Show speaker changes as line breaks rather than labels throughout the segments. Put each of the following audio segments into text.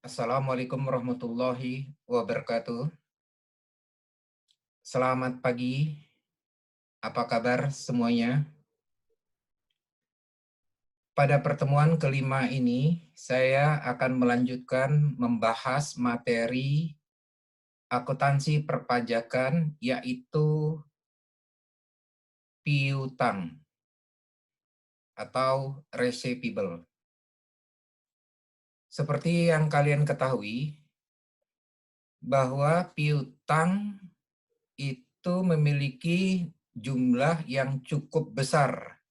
Assalamualaikum warahmatullahi wabarakatuh. Selamat pagi, apa kabar semuanya? Pada pertemuan kelima ini, saya akan melanjutkan membahas materi akuntansi perpajakan, yaitu piutang atau receivable. Seperti yang kalian ketahui, bahwa piutang itu memiliki jumlah yang cukup besar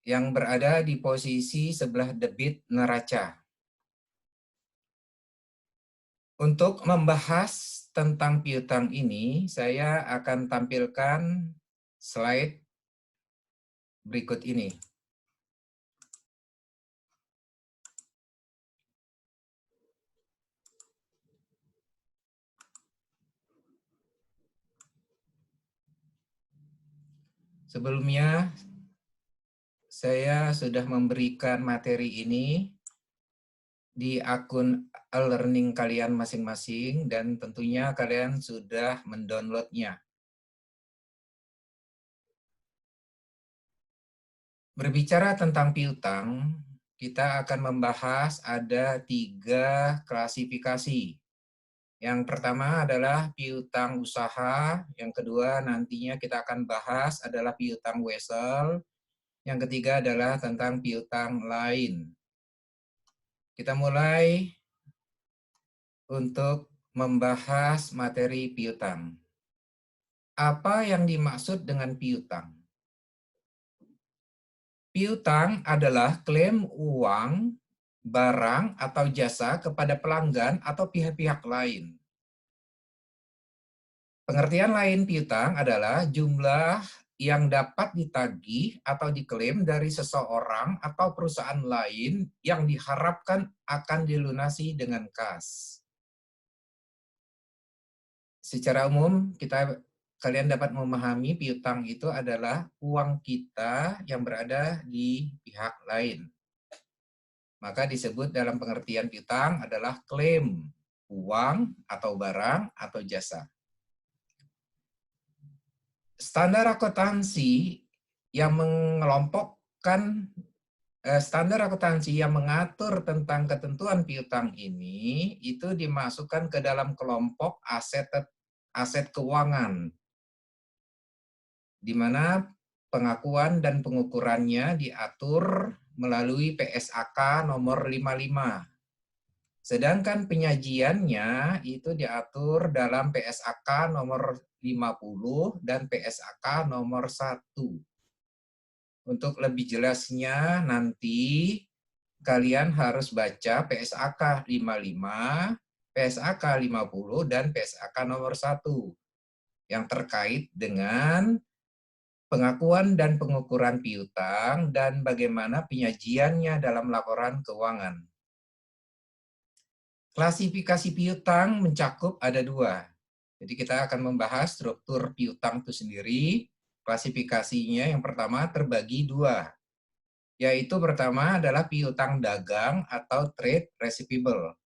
yang berada di posisi sebelah debit neraca. Untuk membahas tentang piutang ini, saya akan tampilkan slide berikut ini. Sebelumnya, saya sudah memberikan materi ini di akun e-learning kalian masing-masing dan tentunya kalian sudah mendownloadnya. Berbicara tentang piutang, kita akan membahas ada 3 klasifikasi. Yang pertama adalah piutang usaha, yang kedua nantinya kita akan bahas adalah piutang wesel, yang ketiga adalah tentang piutang lain. Kita mulai untuk membahas materi piutang. Apa yang dimaksud dengan piutang? Piutang adalah klaim uang, barang, atau jasa kepada pelanggan atau pihak-pihak lain. Pengertian lain piutang adalah jumlah yang dapat ditagih atau diklaim dari seseorang atau perusahaan lain yang diharapkan akan dilunasi dengan kas. Secara umum, kalian dapat memahami piutang itu adalah uang kita yang berada di pihak lain. Maka disebut dalam pengertian piutang adalah klaim uang atau barang atau jasa. Standar akuntansi yang mengelompokkan standar akuntansi yang mengatur tentang ketentuan piutang ini itu dimasukkan ke dalam kelompok aset keuangan, di mana pengakuan dan pengukurannya diatur melalui PSAK nomor 55. Sedangkan penyajiannya itu diatur dalam PSAK nomor 50 dan PSAK nomor 1. Untuk lebih jelasnya nanti kalian harus baca PSAK 55, PSAK 50, dan PSAK nomor 1 yang terkait dengan pengakuan dan pengukuran piutang dan bagaimana penyajiannya dalam laporan keuangan. Klasifikasi piutang mencakup ada 2. Jadi kita akan membahas struktur piutang itu sendiri. Klasifikasinya yang pertama terbagi 2. Yaitu pertama adalah piutang dagang atau trade receivable.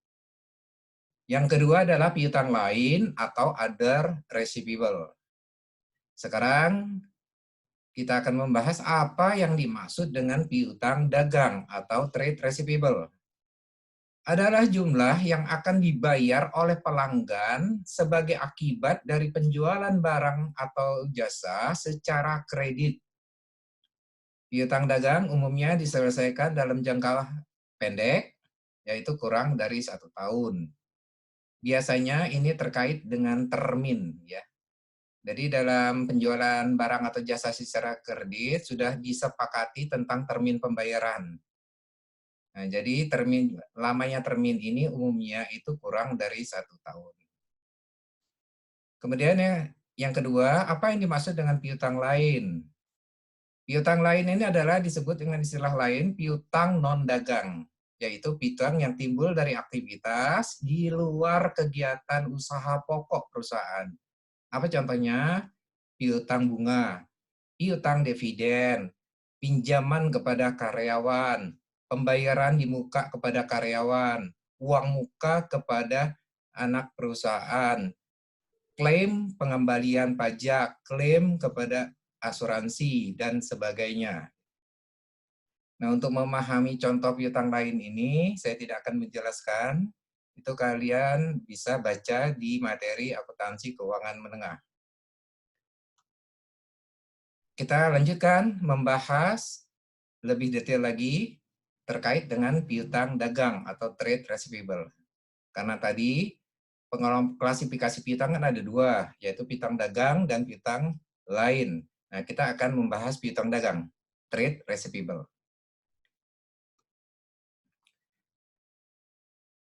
Yang kedua adalah piutang lain atau other receivable. Sekarang kita akan membahas apa yang dimaksud dengan piutang dagang atau trade receivable. Adalah jumlah yang akan dibayar oleh pelanggan sebagai akibat dari penjualan barang atau jasa secara kredit. Piutang dagang umumnya diselesaikan dalam jangka pendek, yaitu kurang dari 1 tahun. Biasanya ini terkait dengan termin, ya. Jadi dalam penjualan barang atau jasa secara kredit sudah disepakati tentang termin pembayaran. Nah, jadi lamanya termin ini umumnya itu kurang dari 1 tahun. Kemudian yang kedua, apa yang dimaksud dengan piutang lain? Piutang lain ini adalah disebut dengan istilah lain piutang non-dagang, yaitu piutang yang timbul dari aktivitas di luar kegiatan usaha pokok perusahaan. Apa contohnya? Piutang bunga, piutang dividen, pinjaman kepada karyawan, pembayaran di muka kepada karyawan, uang muka kepada anak perusahaan, klaim pengembalian pajak, klaim kepada asuransi, dan sebagainya. Nah, untuk memahami contoh piutang lain ini, saya tidak akan menjelaskan. Itu kalian bisa baca di materi akuntansi keuangan menengah. Kita lanjutkan membahas lebih detail lagi terkait dengan piutang dagang atau trade receivable. Karena tadi klasifikasi piutang kan ada dua, yaitu piutang dagang dan piutang lain. Nah, kita akan membahas piutang dagang, trade receivable.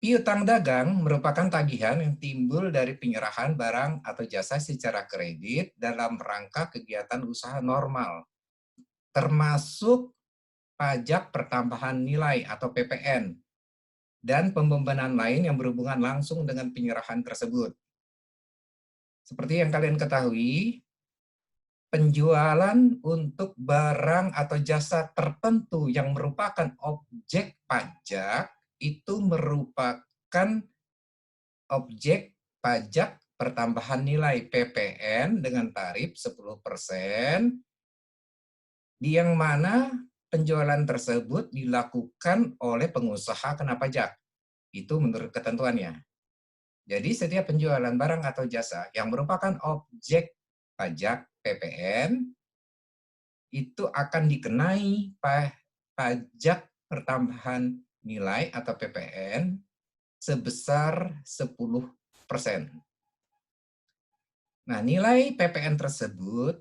Piutang dagang merupakan tagihan yang timbul dari penyerahan barang atau jasa secara kredit dalam rangka kegiatan usaha normal, termasuk pajak pertambahan nilai atau PPN, dan pembebanan lain yang berhubungan langsung dengan penyerahan tersebut. Seperti yang kalian ketahui, penjualan untuk barang atau jasa tertentu yang merupakan objek pajak itu merupakan objek pajak pertambahan nilai PPN dengan tarif 10%, di yang mana penjualan tersebut dilakukan oleh pengusaha kena pajak. Itu menurut ketentuannya. Jadi setiap penjualan barang atau jasa yang merupakan objek pajak PPN itu akan dikenai pajak pertambahan nilai atau PPN sebesar 10%. Nah, nilai PPN tersebut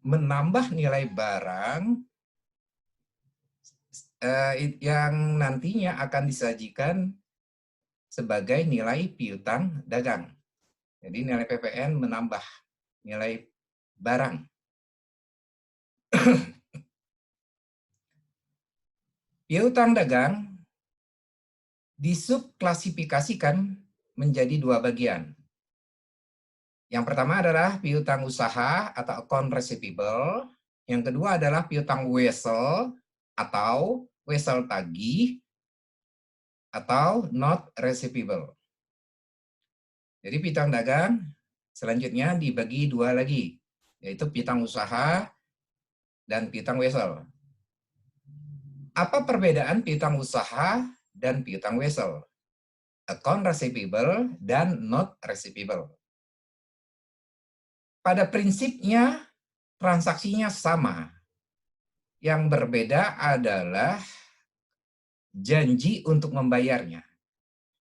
menambah nilai barang yang nantinya akan disajikan sebagai nilai piutang dagang. Jadi nilai PPN menambah nilai barang. Piutang dagang disubklasifikasikan menjadi dua bagian. Yang pertama adalah piutang usaha atau account receivable. Yang kedua adalah piutang wesel atau wesel tagih atau not receivable. Jadi piutang dagang selanjutnya dibagi dua lagi, yaitu piutang usaha dan piutang wesel. Apa perbedaan piutang usaha dan piutang wesel? Account receivable dan not receivable. Pada prinsipnya transaksinya sama. Yang berbeda adalah janji untuk membayarnya.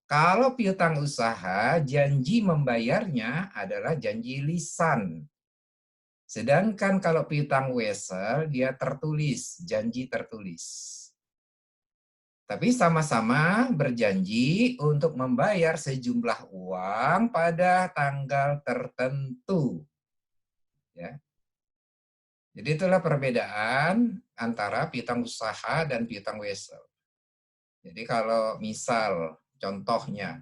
Kalau piutang usaha, janji membayarnya adalah janji lisan. Sedangkan kalau piutang wesel, dia tertulis, janji tertulis. Tapi sama-sama berjanji untuk membayar sejumlah uang pada tanggal tertentu. Ya. Jadi itulah perbedaan antara piutang usaha dan piutang wesel. Jadi kalau misal contohnya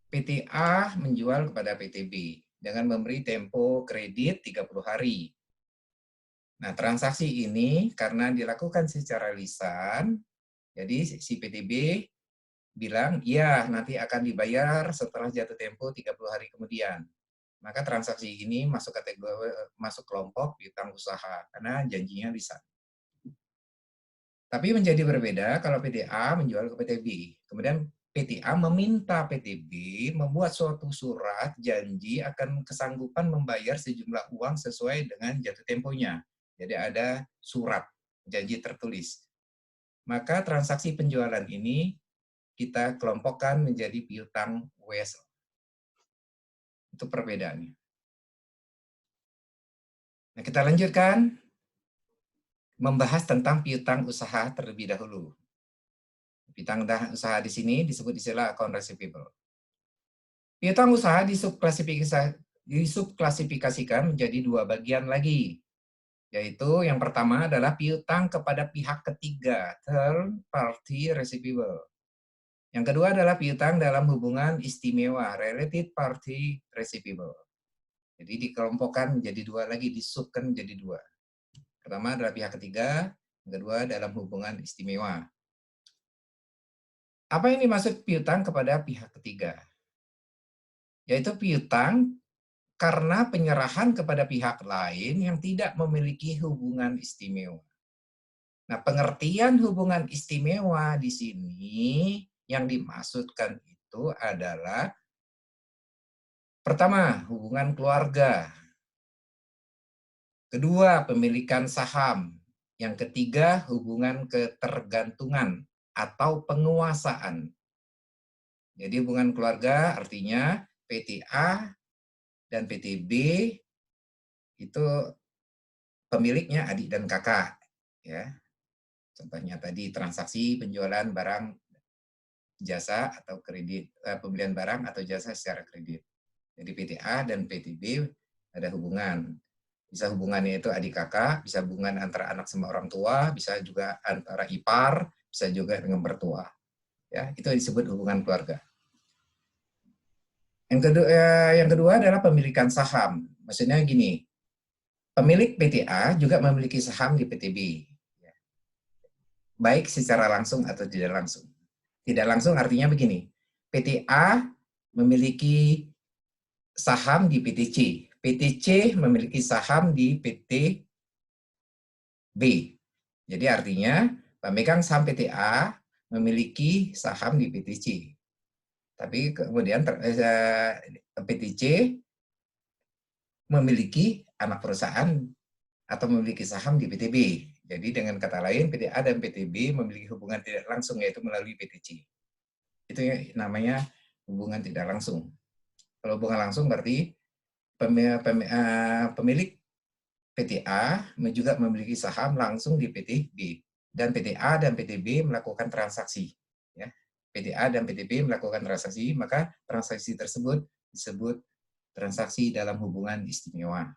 PT A menjual kepada PT B dengan memberi tempo kredit 30 hari. Nah, transaksi ini karena dilakukan secara lisan, jadi si PT B bilang, ya nanti akan dibayar setelah jatuh tempo 30 hari kemudian. Maka transaksi ini masuk kelompok piutang usaha karena janjinya lisan. Tapi menjadi berbeda kalau PT A menjual ke PT B. Kemudian PT A meminta PT B membuat suatu surat janji akan kesanggupan membayar sejumlah uang sesuai dengan jatuh temponya. Jadi ada surat janji tertulis. Maka transaksi penjualan ini kita kelompokkan menjadi piutang wesel. Itu perbedaannya. Nah, kita lanjutkan membahas tentang piutang usaha terlebih dahulu. Piutang usaha di sini disebut istilah account receivable. Piutang usaha disubklasifikasikan menjadi dua bagian lagi, yaitu yang pertama adalah piutang kepada pihak ketiga, third party receivable. Yang kedua adalah piutang dalam hubungan istimewa, related party receivable. Jadi dikelompokkan menjadi dua lagi, disubkan menjadi dua. Pertama adalah pihak ketiga, yang kedua dalam hubungan istimewa. Apa yang dimaksud piutang kepada pihak ketiga? Yaitu piutang karena penyerahan kepada pihak lain yang tidak memiliki hubungan istimewa. Nah, pengertian hubungan istimewa di sini yang dimaksudkan itu adalah pertama, hubungan keluarga. Kedua, pemilikan saham. Yang ketiga, hubungan ketergantungan atau penguasaan. Jadi hubungan keluarga artinya PTA dan PTB itu pemiliknya adik dan kakak. Ya, contohnya tadi transaksi penjualan barang jasa atau kredit, pembelian barang atau jasa secara kredit. Jadi PTA dan PTB ada hubungan. Bisa hubungannya itu adik kakak, bisa hubungan antara anak sama orang tua, bisa juga antara ipar, bisa juga dengan mertua. Ya, itu disebut hubungan keluarga. Yang kedua adalah pemilikan saham. Maksudnya gini, pemilik PTA juga memiliki saham di PTB, baik secara langsung atau tidak langsung. Tidak langsung artinya begini, PTA memiliki saham di PTC, PTC memiliki saham di PTB. Jadi artinya pemegang saham PTA memiliki saham di PTC. Tapi kemudian PTC memiliki anak perusahaan atau memiliki saham di PTB. Jadi dengan kata lain, PTA dan PTB memiliki hubungan tidak langsung, yaitu melalui PTC. Itu namanya hubungan tidak langsung. Kalau hubungan langsung berarti pemilik PTA juga memiliki saham langsung di PTB. Dan PTA dan PTB melakukan transaksi. Ya. PTA dan PTB melakukan transaksi, maka transaksi tersebut disebut transaksi dalam hubungan istimewa.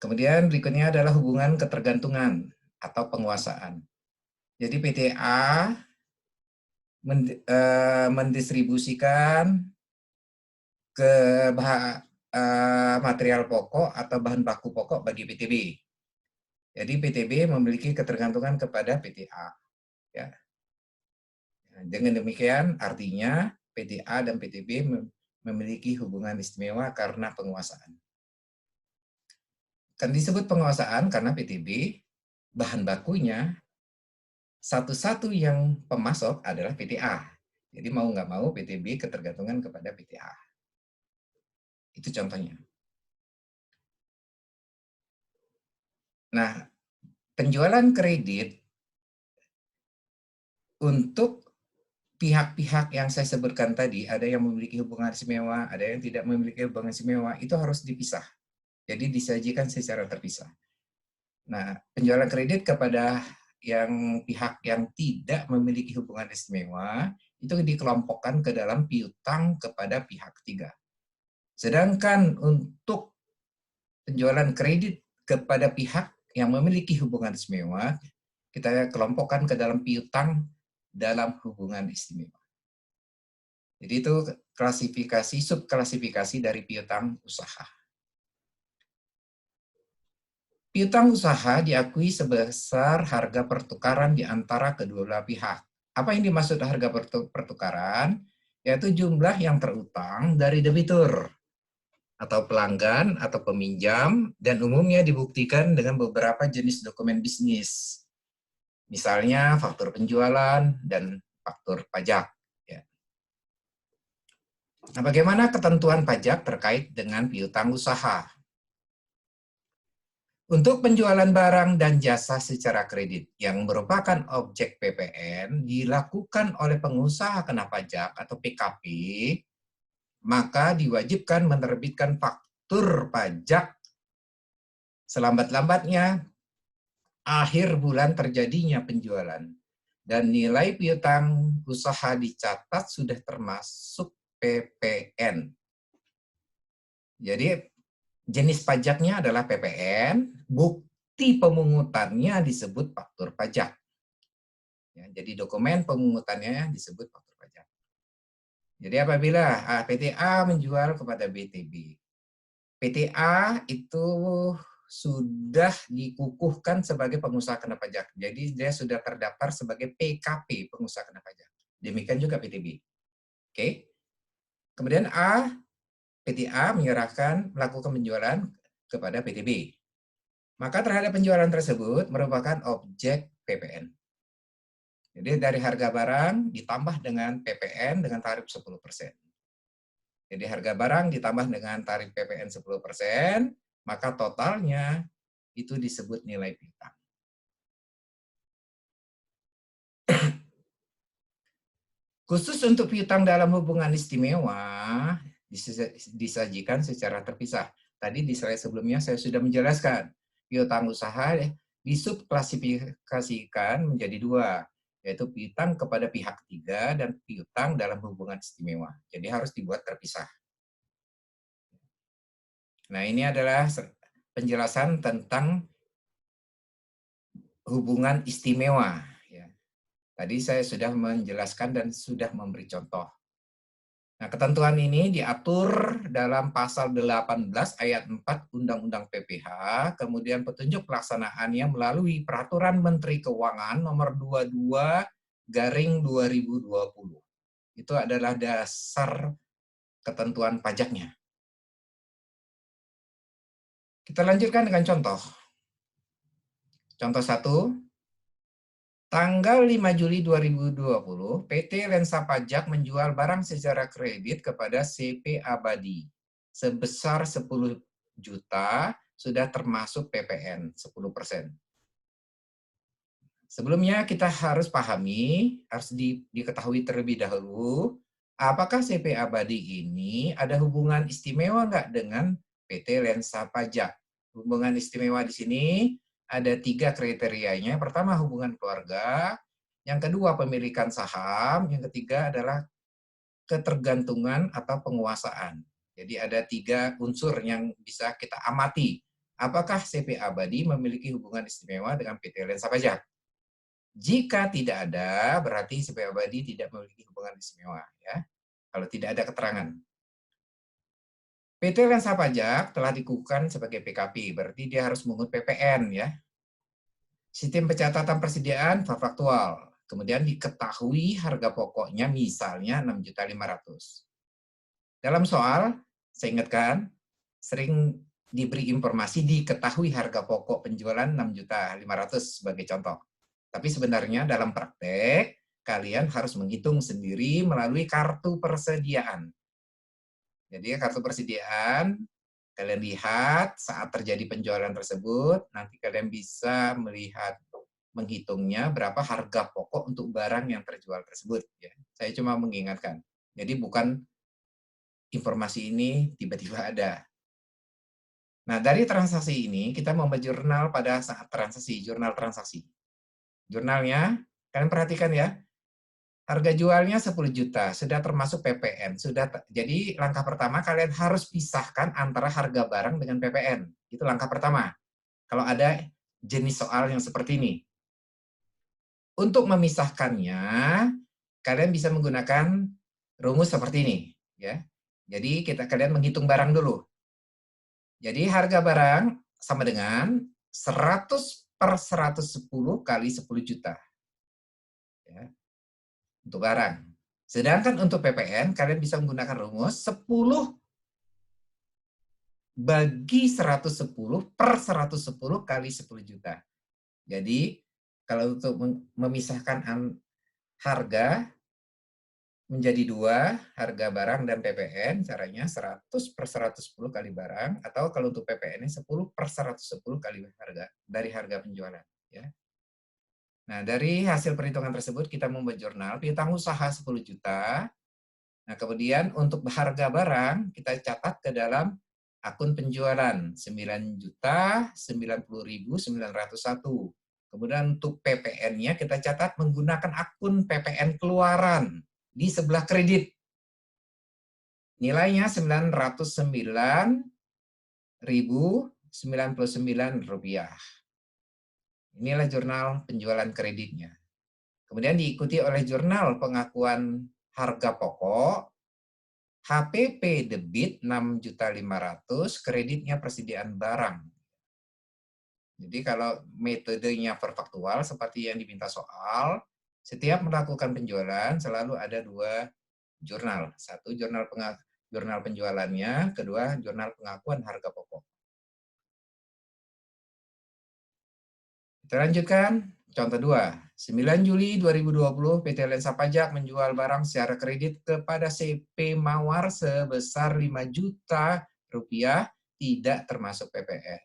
Kemudian berikutnya adalah hubungan ketergantungan atau penguasaan. Jadi PTA mendistribusikan ke material pokok atau bahan baku pokok bagi PTB. Jadi PTB memiliki ketergantungan kepada PTA. Ya. Dengan demikian artinya PTA dan PTB memiliki hubungan istimewa karena penguasaan. Kan disebut penguasaan karena PTB bahan bakunya satu-satu yang pemasok adalah PTA. Jadi mau nggak mau PTB ketergantungan kepada PTA. Itu contohnya. Nah, penjualan kredit untuk pihak-pihak yang saya sebutkan tadi, ada yang memiliki hubungan istimewa, ada yang tidak memiliki hubungan istimewa, itu harus dipisah. Jadi disajikan secara terpisah. Nah, penjualan kredit kepada pihak yang tidak memiliki hubungan istimewa, itu dikelompokkan ke dalam piutang kepada pihak ketiga. Sedangkan untuk penjualan kredit kepada pihak yang memiliki hubungan istimewa, kita kelompokkan ke dalam piutang dalam hubungan istimewa. Jadi itu klasifikasi, subklasifikasi dari piutang usaha. Piutang usaha diakui sebesar harga pertukaran di antara kedua belah pihak. Apa yang dimaksud harga pertukaran? Yaitu jumlah yang terutang dari debitur atau pelanggan atau peminjam, dan umumnya dibuktikan dengan beberapa jenis dokumen bisnis. Misalnya faktur penjualan dan faktur pajak. Ya. Nah, bagaimana ketentuan pajak terkait dengan piutang usaha? Untuk penjualan barang dan jasa secara kredit yang merupakan objek PPN dilakukan oleh pengusaha kena pajak atau PKP, maka diwajibkan menerbitkan faktur pajak selambat-lambatnya akhir bulan terjadinya penjualan. Dan nilai piutang usaha dicatat sudah termasuk PPN. Jadi jenis pajaknya adalah PPN, bukti pemungutannya disebut faktur pajak. Ya, jadi dokumen pemungutannya disebut faktur pajak. Jadi apabila PTA menjual kepada BTB, PTA itu sudah dikukuhkan sebagai pengusaha kena pajak. Jadi dia sudah terdaftar sebagai PKP, pengusaha kena pajak. Demikian juga PTB. Oke. Kemudian PT A melakukan penjualan kepada PTB. Maka terhadap penjualan tersebut merupakan objek PPN. Jadi dari harga barang ditambah dengan PPN dengan tarif 10%. Jadi harga barang ditambah dengan tarif PPN 10%, maka totalnya itu disebut nilai piutang. Khusus untuk piutang dalam hubungan istimewa, disajikan secara terpisah. Tadi di slide sebelumnya saya sudah menjelaskan, piutang usaha disubklasifikasikan menjadi dua, yaitu piutang kepada pihak ketiga dan piutang dalam hubungan istimewa. Jadi harus dibuat terpisah. Nah, ini adalah penjelasan tentang hubungan istimewa. Tadi saya sudah menjelaskan dan sudah memberi contoh. Nah, ketentuan ini diatur dalam pasal 18 ayat 4 Undang-Undang PPH, kemudian petunjuk pelaksanaannya melalui Peraturan Menteri Keuangan nomor 22/2020. Itu adalah dasar ketentuan pajaknya. Kita lanjutkan dengan contoh. Contoh 1, tanggal 5 Juli 2020, PT Lensa Pajak menjual barang secara kredit kepada CP Abadi sebesar 10 juta, sudah termasuk PPN 10%. Sebelumnya kita harus pahami, harus diketahui terlebih dahulu, apakah CP Abadi ini ada hubungan istimewa nggak dengan PT Lensa Pajak? Hubungan istimewa di sini ada 3 kriterianya. Pertama, hubungan keluarga. Yang kedua, pemilikan saham. Yang ketiga adalah ketergantungan atau penguasaan. Jadi ada 3 unsur yang bisa kita amati. Apakah CP Abadi memiliki hubungan istimewa dengan PT Lensa Pajak? Jika tidak ada, berarti CP Abadi tidak memiliki hubungan istimewa. Ya. Kalau tidak ada keterangan. PT Lensa Pajak telah dikukuhkan sebagai PKP, berarti dia harus mengungut PPN. Ya. Sistem pencatatan persediaan faktual. Kemudian diketahui harga pokoknya misalnya 6.500.000. Dalam soal, saya ingatkan, sering diberi informasi diketahui harga pokok penjualan 6.500.000 sebagai contoh. Tapi sebenarnya dalam praktek, kalian harus menghitung sendiri melalui kartu persediaan. Jadi kartu persediaan, kalian lihat saat terjadi penjualan tersebut, nanti kalian bisa melihat, menghitungnya berapa harga pokok untuk barang yang terjual tersebut. Ya. Saya cuma mengingatkan. Jadi bukan informasi ini tiba-tiba ada. Nah, dari transaksi ini, kita membuat jurnal pada saat transaksi, jurnal transaksi. Jurnalnya, kalian perhatikan ya, harga jualnya 10 juta, sudah termasuk PPN. Jadi langkah pertama kalian harus pisahkan antara harga barang dengan PPN. Itu langkah pertama. Kalau ada jenis soal yang seperti ini. Untuk memisahkannya, kalian bisa menggunakan rumus seperti ini. Ya. Jadi kalian menghitung barang dulu. Jadi harga barang sama dengan 100/110 kali 10 juta. Ya. Untuk barang. Sedangkan untuk PPN, kalian bisa menggunakan rumus 10 bagi 110/110 kali 10 juta. Jadi, kalau untuk memisahkan harga menjadi 2, harga barang dan PPN, caranya 100/110 kali barang, atau kalau untuk PPN-nya 10/110 kali harga, dari harga penjualan. Ya. Nah, dari hasil perhitungan tersebut, kita membuat jurnal, piutang usaha 10 juta. Nah, kemudian untuk harga barang, kita catat ke dalam akun penjualan, 9.090.901. Kemudian untuk PPN-nya, kita catat menggunakan akun PPN keluaran di sebelah kredit. Nilainya Rp909.099. Inilah jurnal penjualan kreditnya. Kemudian diikuti oleh jurnal pengakuan harga pokok, HPP debit 6.500.000, kreditnya persediaan barang. Jadi kalau metodenya perfaktual seperti yang diminta soal, Setiap melakukan penjualan selalu ada dua jurnal. Satu jurnal penjualannya, kedua jurnal pengakuan harga pokok. Kita lanjutkan. Contoh 2. 9 Juli 2020, PT Lensa Pajak menjual barang secara kredit kepada CP Mawar sebesar 5 juta rupiah, tidak termasuk PPN.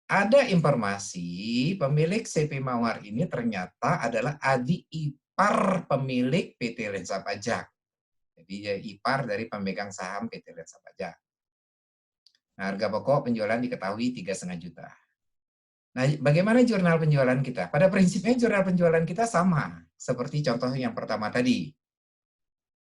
Ada informasi pemilik CP Mawar ini ternyata adalah adik ipar pemilik PT Lensa Pajak. Jadi dia ipar dari pemegang saham PT Lensa Pajak. Nah, harga pokok penjualan diketahui 3,5 juta. Nah, bagaimana jurnal penjualan kita? Pada prinsipnya jurnal penjualan kita sama, seperti contoh yang pertama tadi,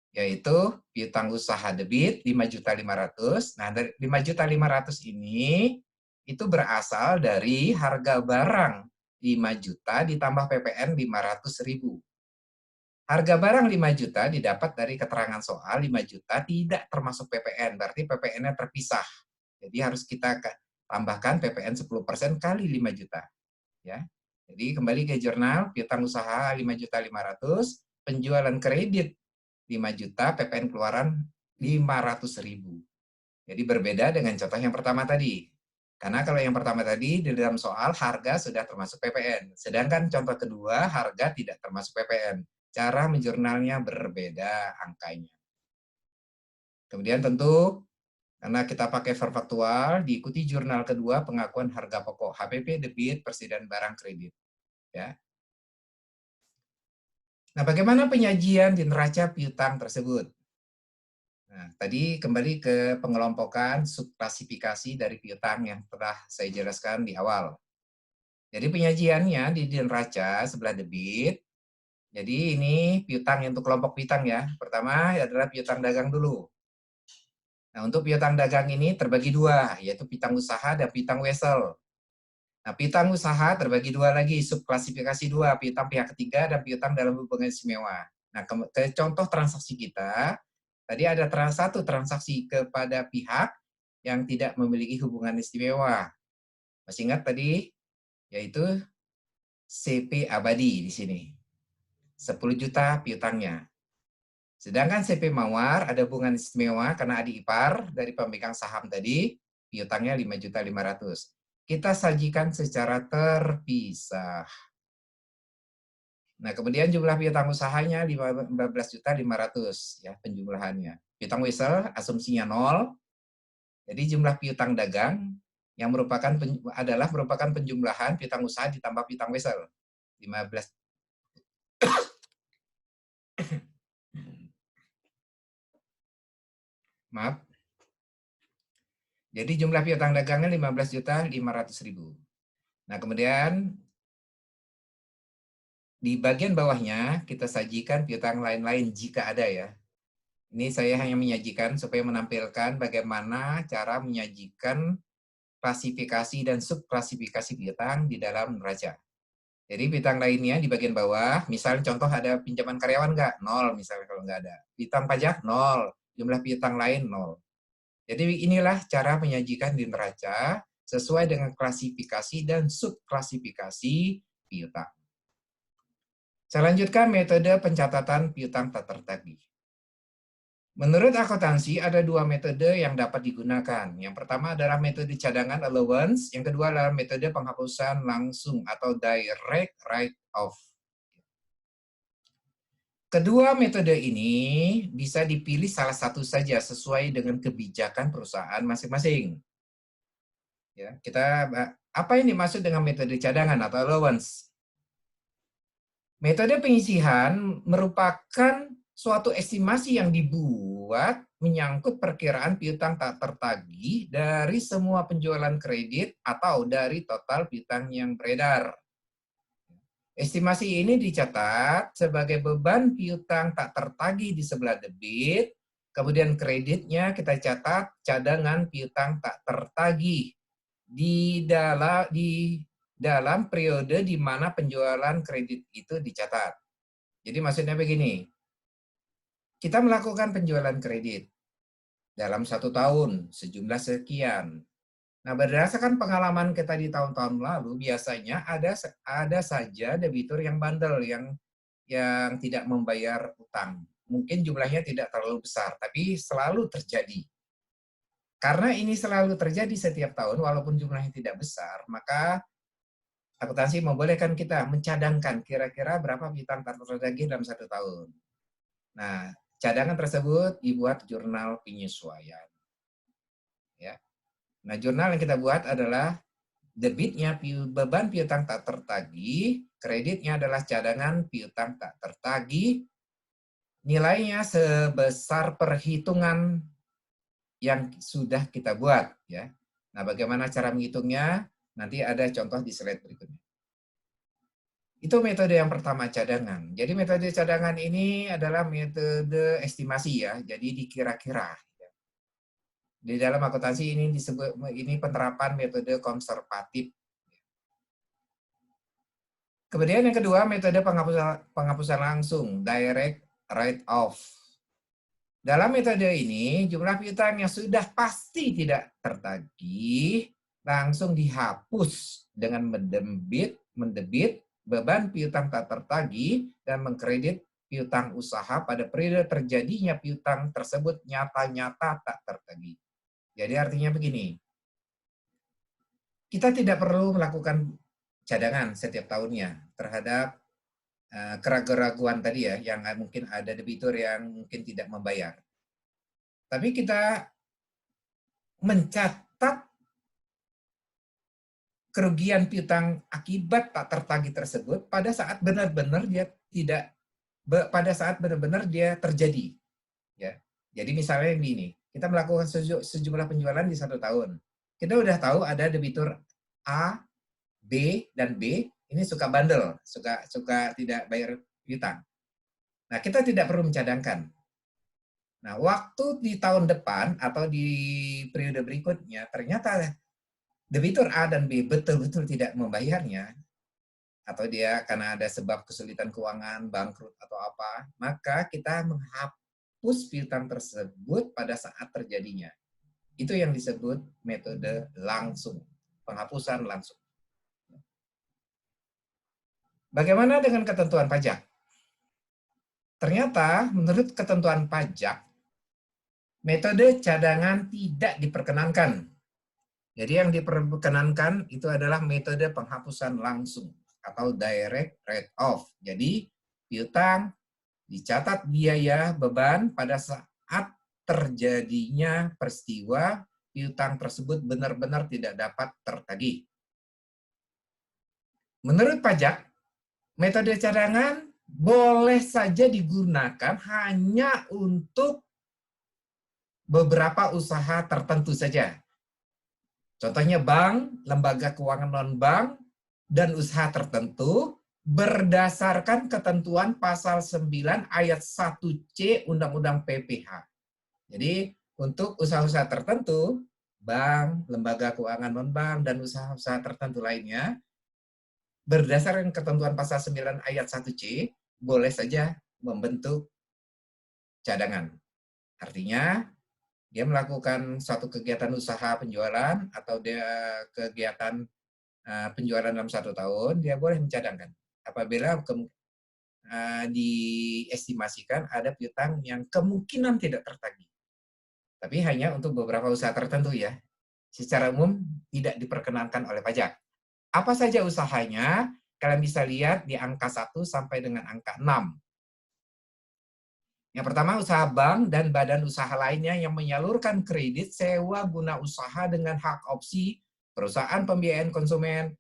yaitu piutang usaha debit 5.500.000. Nah, dari 5.500.000 ini itu berasal dari harga barang 5 juta ditambah PPN 500.000. Harga barang 5 juta didapat dari keterangan soal 5 juta tidak termasuk PPN, berarti PPN-nya terpisah. Jadi harus kita tambahkan PPN 10% kali 5 juta. Ya. Jadi kembali ke jurnal, piutang usaha 5.500.000, penjualan kredit 5 juta, PPN keluaran 500.000. Jadi berbeda dengan contoh yang pertama tadi. Karena kalau yang pertama tadi di dalam soal harga sudah termasuk PPN, sedangkan contoh kedua harga tidak termasuk PPN. Cara menjurnalnya berbeda angkanya. Kemudian tentu karena kita pakai verfaktual, diikuti jurnal kedua pengakuan harga pokok, HPP, debit, persediaan barang kredit. Ya. Nah, bagaimana penyajian di neraca piutang tersebut? Nah, tadi kembali ke pengelompokan subklasifikasi dari piutang yang telah saya jelaskan di awal. Jadi penyajiannya di neraca sebelah debit. Jadi ini piutang untuk kelompok piutang ya. Pertama adalah piutang dagang dulu. Nah, untuk piutang dagang ini terbagi dua, yaitu piutang usaha dan piutang wesel. Nah, piutang usaha terbagi dua lagi, subklasifikasi dua, piutang pihak ketiga dan piutang dalam hubungan istimewa. Nah, ke contoh transaksi kita, tadi ada satu transaksi kepada pihak yang tidak memiliki hubungan istimewa. Masih ingat tadi? Yaitu CP Abadi di sini. 10 juta piutangnya. Sedangkan CP Mawar ada hubungan istimewa karena adik ipar dari pemegang saham tadi, piutangnya 5.500.000. Kita sajikan secara terpisah. Nah, kemudian jumlah piutang usahanya 15.500.000 ya penjumlahannya. Piutang wesel asumsinya 0. Jadi jumlah piutang dagang yang adalah merupakan penjumlahan piutang usaha ditambah piutang wesel. 15. Maaf. Jadi jumlah piutang dagangnya 15.500.000. Nah, kemudian di bagian bawahnya kita sajikan piutang lain-lain jika ada ya. Ini saya hanya menyajikan supaya menampilkan bagaimana cara menyajikan klasifikasi dan subklasifikasi piutang di dalam neraca. Jadi piutang lainnya di bagian bawah, misalnya contoh ada pinjaman karyawan nggak? 0 misalnya kalau nggak ada. Piutang pajak 0, jumlah piutang lain 0. Jadi inilah cara menyajikan di neraca sesuai dengan klasifikasi dan subklasifikasi piutang. Saya lanjutkan metode pencatatan piutang tak tertagih. Menurut akuntansi, ada dua metode yang dapat digunakan. Yang pertama adalah metode cadangan allowance, yang kedua adalah metode penghapusan langsung atau direct write-off. Kedua metode ini bisa dipilih salah satu saja sesuai dengan kebijakan perusahaan masing-masing. Ya, apa yang dimaksud dengan metode cadangan atau allowance? Metode penyisihan merupakan suatu estimasi yang dibuat menyangkut perkiraan piutang tak tertagih dari semua penjualan kredit atau dari total piutang yang beredar. Estimasi ini dicatat sebagai beban piutang tak tertagih di sebelah debit, kemudian kreditnya kita catat cadangan piutang tak tertagih di dalam periode di mana penjualan kredit itu dicatat. Jadi maksudnya begini, kita melakukan penjualan kredit dalam 1 tahun sejumlah sekian. Nah, berdasarkan pengalaman kita di tahun-tahun lalu, biasanya ada saja debitur yang bandel, yang tidak membayar utang. Mungkin jumlahnya tidak terlalu besar, tapi selalu terjadi. Karena ini selalu terjadi setiap tahun, walaupun jumlahnya tidak besar, maka akuntansi membolehkan kita mencadangkan kira-kira berapa piutang tak tertagih dalam 1 tahun. Nah, cadangan tersebut dibuat jurnal penyesuaian. Ya. Nah, jurnal yang kita buat adalah debitnya beban piutang tak tertagih, kreditnya adalah cadangan piutang tak tertagih, nilainya sebesar perhitungan yang sudah kita buat, ya. Nah, bagaimana cara menghitungnya? Nanti ada contoh di slide berikutnya. Itu metode yang pertama, cadangan. Jadi metode cadangan ini adalah metode estimasi, ya. Jadi dikira-kira. Di dalam akuntansi ini disebut penerapan metode konservatif. Kemudian yang kedua, metode penghapusan langsung, direct write-off. Dalam metode ini, jumlah piutang yang sudah pasti tidak tertagih langsung dihapus dengan mendebit beban piutang tak tertagih dan mengkredit piutang usaha pada periode terjadinya piutang tersebut nyata-nyata tak tertagih. Jadi artinya begini, kita tidak perlu melakukan cadangan setiap tahunnya terhadap keraguan tadi, ya, yang mungkin ada debitur yang mungkin tidak membayar. Tapi kita mencatat kerugian piutang akibat tak tertagih tersebut pada saat benar-benar dia terjadi, ya. Jadi misalnya ini, kita melakukan sejumlah penjualan di 1 tahun. Kita udah tahu ada debitur A, B, dan B ini suka bandel, suka tidak bayar piutang. Nah, kita tidak perlu mencadangkan. Nah, waktu di tahun depan atau di periode berikutnya, ternyata debitur A dan B betul-betul tidak membayarnya, atau dia karena ada sebab kesulitan keuangan, bangkrut, atau apa, maka kita menghapus piutang tersebut pada saat terjadinya. Itu yang disebut metode langsung, penghapusan langsung. Bagaimana dengan ketentuan pajak? Ternyata menurut ketentuan pajak, metode cadangan tidak diperkenankan. Jadi yang diperkenankan itu adalah metode penghapusan langsung atau direct write-off. Jadi piutang dicatat biaya beban pada saat terjadinya peristiwa piutang tersebut benar-benar tidak dapat tertagih. Menurut pajak, metode cadangan boleh saja digunakan hanya untuk beberapa usaha tertentu saja. Contohnya bank, lembaga keuangan non-bank, dan usaha tertentu berdasarkan ketentuan pasal 9 ayat 1C Undang-Undang PPH. Jadi untuk usaha-usaha tertentu, bank, lembaga keuangan non-bank, dan usaha-usaha tertentu lainnya, berdasarkan ketentuan pasal 9 ayat 1C, boleh saja membentuk cadangan. Artinya, dia melakukan suatu kegiatan usaha penjualan atau dia kegiatan penjualan dalam 1 tahun, dia boleh mencadangkan. Apabila diestimasikan ada piutang yang kemungkinan tidak tertagih. Tapi hanya untuk beberapa usaha tertentu, ya. Secara umum tidak diperkenankan oleh pajak. Apa saja usahanya? Kalian bisa lihat di angka 1 sampai dengan angka 6. Yang pertama, usaha bank dan badan usaha lainnya yang menyalurkan kredit sewa guna usaha dengan hak opsi, perusahaan pembiayaan konsumen,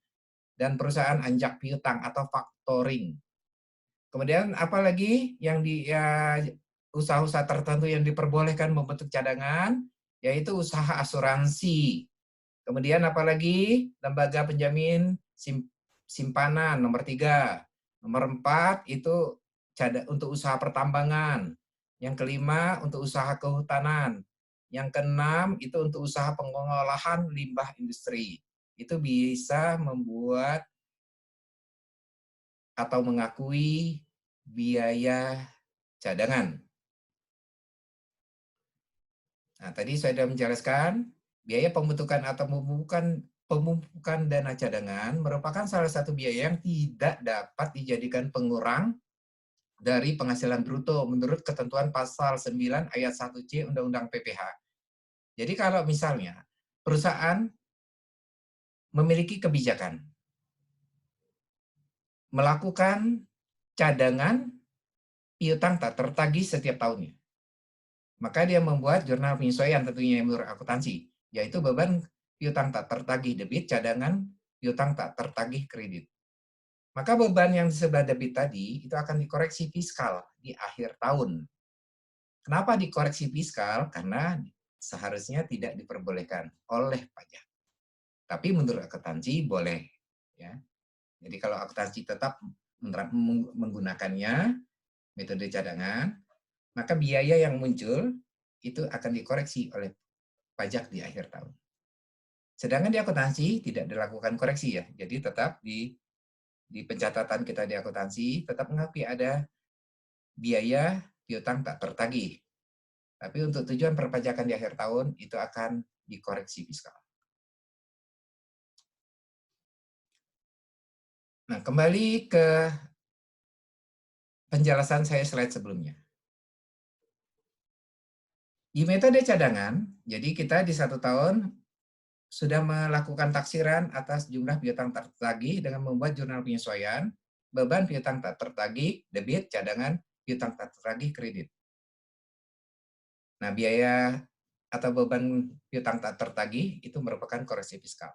dan perusahaan anjak piutang atau factoring. Kemudian apalagi yang usaha-usaha tertentu yang diperbolehkan membentuk cadangan, yaitu usaha asuransi. Kemudian apalagi lembaga penjamin simpanan, nomor 3. Nomor 4 itu untuk usaha pertambangan. Yang kelima untuk usaha kehutanan. Yang keenam itu untuk usaha pengolahan limbah industri. Itu bisa membuat atau mengakui biaya cadangan. Nah, tadi saya sudah menjelaskan Biaya pembentukan atau pemupukan dana cadangan merupakan salah satu biaya yang tidak dapat dijadikan pengurang dari penghasilan bruto menurut ketentuan pasal 9 ayat 1C Undang-Undang PPH. Jadi kalau misalnya perusahaan memiliki kebijakan melakukan cadangan piutang tak tertagih setiap tahunnya, maka dia membuat jurnal penyesuaian tentunya yang menurut akuntansi, yaitu beban piutang tak tertagih debit, cadangan piutang tak tertagih kredit. Maka beban yang di sebelah debit tadi itu akan dikoreksi fiskal di akhir tahun. Kenapa dikoreksi fiskal? Karena seharusnya tidak diperbolehkan oleh pajak. Tapi menurut akuntansi boleh. Ya. Jadi kalau akuntansi tetap menggunakannya metode cadangan, maka biaya yang muncul itu akan dikoreksi oleh pajak di akhir tahun. Sedangkan di akuntansi tidak dilakukan koreksi ya. Jadi tetap di pencatatan kita di akuntansi tetap mengakui ada biaya piutang tak tertagih. Tapi untuk tujuan perpajakan di akhir tahun itu akan dikoreksi fiskal. Nah, kembali ke penjelasan saya slide sebelumnya. Di metode cadangan, jadi kita di 1 tahun sudah melakukan taksiran atas jumlah piutang tak tertagih dengan membuat jurnal penyesuaian, beban piutang tak tertagih, debit, cadangan, piutang tak tertagih, kredit. Nah, biaya atau beban piutang tak tertagih itu merupakan koreksi fiskal.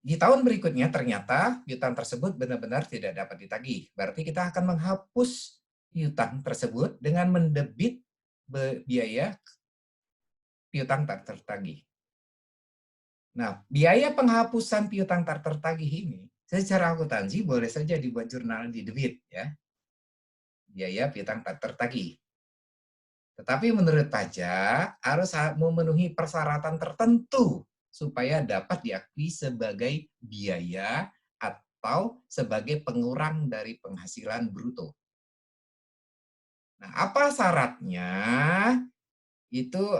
Di tahun berikutnya ternyata piutang tersebut benar-benar tidak dapat ditagih. Berarti kita akan menghapus piutang tersebut dengan mendebit biaya piutang tak tertagih. Nah, biaya penghapusan piutang tak tertagih ini secara akuntansi boleh saja dibuat jurnal di debit ya. Biaya piutang tak tertagih. Tetapi menurut pajak harus memenuhi persyaratan tertentu supaya dapat diakui sebagai biaya atau sebagai pengurang dari penghasilan bruto. Nah, apa syaratnya? Itu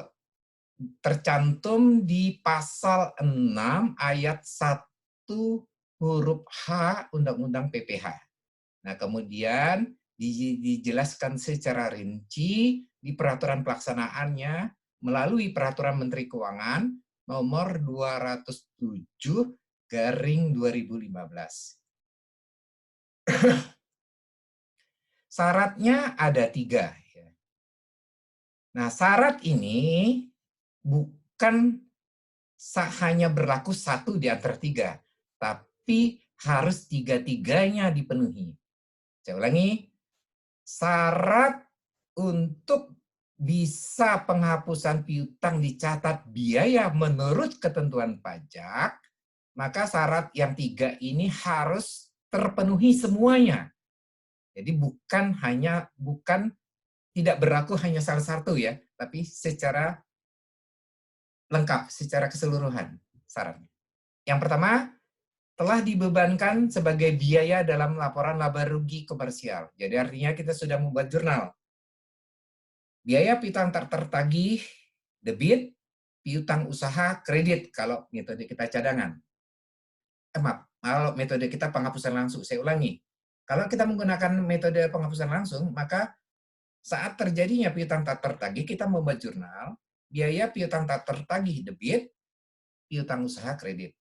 tercantum di pasal 6 ayat 1 huruf H Undang-Undang PPH. Nah, kemudian dijelaskan secara rinci di peraturan pelaksanaannya melalui Peraturan Menteri Keuangan nomor 207 garing 2015. Syaratnya ada 3. Nah, syarat ini bukan hanya berlaku 1 di antara 3, tapi harus 3-3-nya dipenuhi. Saya ulangi, syarat untuk bisa penghapusan piutang dicatat biaya menurut ketentuan pajak, maka syarat yang 3 ini harus terpenuhi semuanya. Jadi bukan tidak berlaku hanya salah satu ya, tapi secara lengkap, secara keseluruhan syaratnya. Yang pertama, telah dibebankan sebagai biaya dalam laporan laba rugi komersial. Jadi artinya kita sudah membuat jurnal. Biaya piutang tak tertagih, debit, piutang usaha, kredit kalau metode kita cadangan. Maaf, kalau metode kita penghapusan langsung. Saya ulangi. Kalau kita menggunakan metode penghapusan langsung, maka saat terjadinya piutang tak tertagih, kita membuat jurnal, biaya piutang tak tertagih debit, piutang usaha kredit.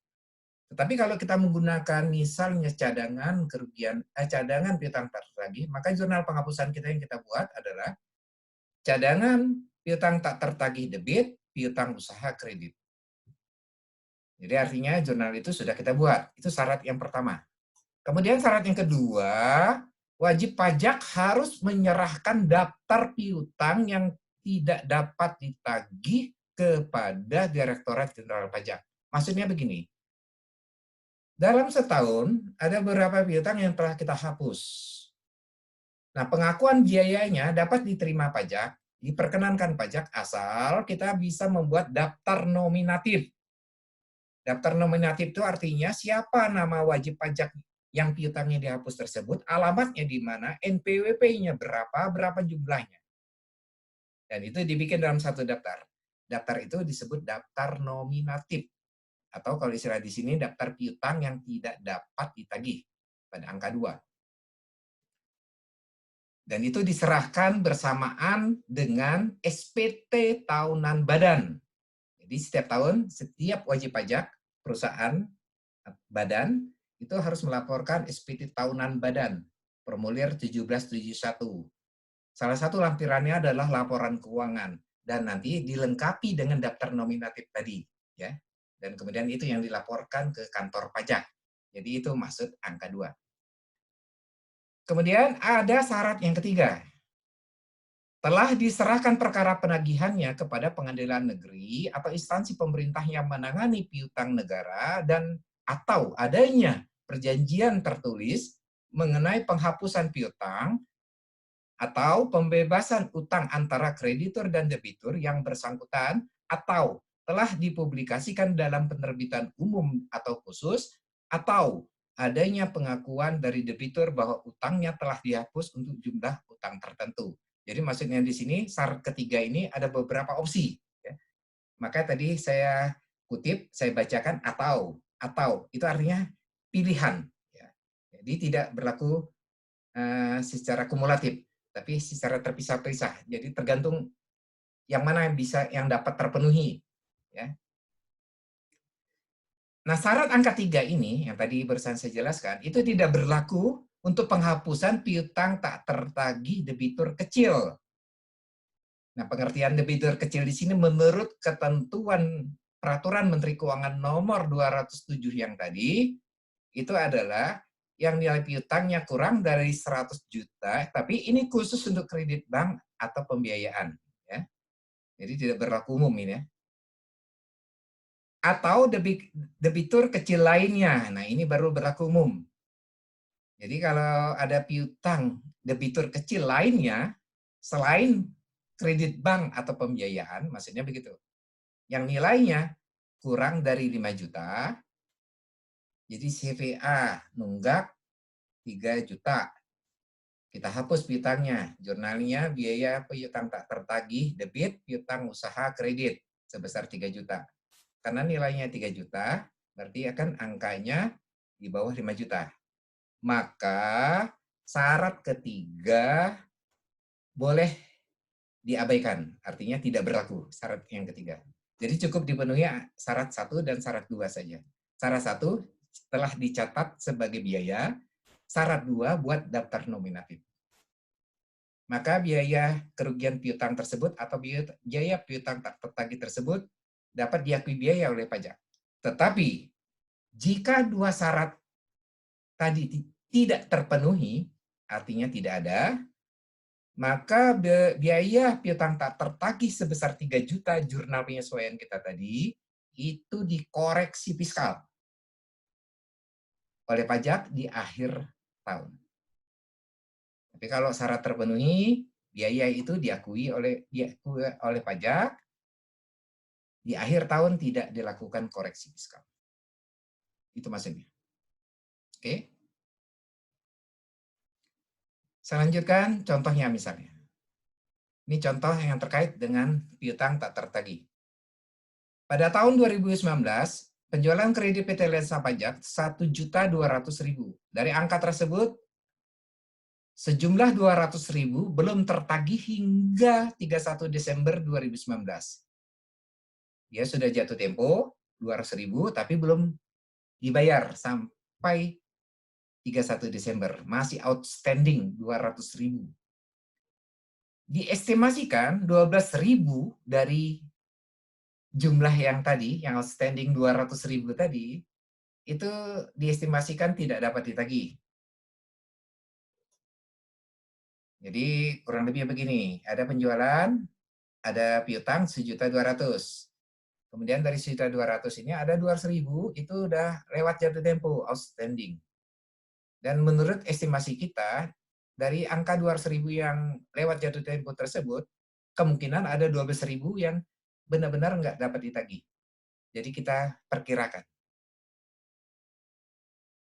Tetapi kalau kita menggunakan misalnya cadangan piutang tak tertagih, maka jurnal penghapusan kita yang kita buat adalah cadangan piutang tak tertagih debit, piutang usaha kredit. Jadi artinya jurnal itu sudah kita buat. Itu syarat yang pertama. Kemudian syarat yang kedua, wajib pajak harus menyerahkan daftar piutang yang tidak dapat ditagih kepada Direktorat Jenderal Pajak. Maksudnya begini, dalam setahun ada beberapa piutang yang telah kita hapus. Nah, pengakuan biayanya dapat diterima pajak, diperkenankan pajak asal kita bisa membuat daftar nominatif. Daftar nominatif itu artinya siapa nama wajib pajak yang piutangnya dihapus tersebut, alamatnya di mana, NPWP-nya berapa jumlahnya. Dan itu dibikin dalam satu daftar. daftar itu disebut daftar nominatif. Atau kalau istilah di sini daftar piutang yang tidak dapat ditagih pada angka 2. Dan itu diserahkan bersamaan dengan SPT tahunan badan. Jadi setiap tahun, setiap wajib pajak perusahaan badan itu harus melaporkan SPT tahunan badan, formulir 1771. Salah satu lampirannya adalah laporan keuangan dan nanti dilengkapi dengan daftar nominatif tadi, ya. Dan kemudian itu yang dilaporkan ke kantor pajak. Jadi itu maksud angka 2. Kemudian ada syarat yang ketiga. Telah diserahkan perkara penagihannya kepada pengadilan negeri atau instansi pemerintah yang menangani piutang negara dan atau adanya perjanjian tertulis mengenai penghapusan piutang atau pembebasan utang antara kreditur dan debitur yang bersangkutan atau telah dipublikasikan dalam penerbitan umum atau khusus atau adanya pengakuan dari debitur bahwa utangnya telah dihapus untuk jumlah utang tertentu. Jadi maksudnya di sini syarat ketiga ini ada beberapa opsi. Ya. Maka tadi saya kutip, saya bacakan atau itu artinya pilihan. Ya. Jadi tidak berlaku secara kumulatif, tapi secara terpisah-pisah. Jadi tergantung yang mana yang dapat terpenuhi. Ya. Nah, syarat angka 3 ini yang tadi barusan saya jelaskan itu tidak berlaku untuk penghapusan piutang tak tertagih debitur kecil. Nah, pengertian debitur kecil di sini menurut ketentuan Peraturan Menteri Keuangan nomor 207 yang tadi, itu adalah yang nilai piutangnya kurang dari 100 juta, tapi ini khusus untuk kredit bank atau pembiayaan. Ya. Jadi tidak berlaku umum ini ya. Atau debitur kecil lainnya. Nah, ini baru berlaku umum. Jadi kalau ada piutang debitur kecil lainnya, selain kredit bank atau pembiayaan, maksudnya begitu. Yang nilainya kurang dari 5 juta, jadi CVA nunggak 3 juta. Kita hapus piutangnya, jurnalnya biaya piutang tak tertagih, debit, piutang usaha kredit sebesar 3 juta. Karena nilainya 3 juta, berarti akan angkanya di bawah 5 juta. Maka syarat ketiga boleh diabaikan, artinya tidak berlaku syarat yang ketiga. Jadi cukup dipenuhi syarat 1 dan syarat 2 saja. Syarat 1 telah dicatat sebagai biaya, syarat 2 buat daftar nominatif. Maka biaya kerugian piutang tersebut atau biaya piutang tak tertagih tersebut dapat diakui biaya oleh pajak. Tetapi jika dua syarat tadi tidak terpenuhi, artinya tidak ada, maka biaya piutang tak tertagih sebesar 3 juta jurnal penyesuaian kita tadi itu dikoreksi fiskal oleh pajak di akhir tahun. Tapi kalau syarat terpenuhi, biaya itu diakui oleh pajak, di akhir tahun tidak dilakukan koreksi fiskal. Itu maksudnya. Oke. Saya lanjutkan contohnya misalnya. Ini contoh yang terkait dengan piutang tak tertagih. Pada tahun 2019, penjualan kredit PT Lensa Pajak 1.200.000. Dari angka tersebut, sejumlah 200.000 belum tertagih hingga 31 Desember 2019. Dia sudah jatuh tempo 200.000 tapi belum dibayar sampai 31 Desember, masih outstanding 200.000. Diestimasikan 12.000 dari jumlah yang tadi, yang outstanding 200.000 tadi, itu diestimasikan tidak dapat ditagih. Jadi kurang lebih begini, ada penjualan, ada piutang 1.200.000. Kemudian dari 1.200.000 ini ada 200.000 itu udah lewat jatuh tempo, outstanding. Dan menurut estimasi kita, dari angka 200.000 yang lewat jatuh tempo tersebut, kemungkinan ada 12.000 yang benar-benar nggak dapat ditagih. Jadi kita perkirakan.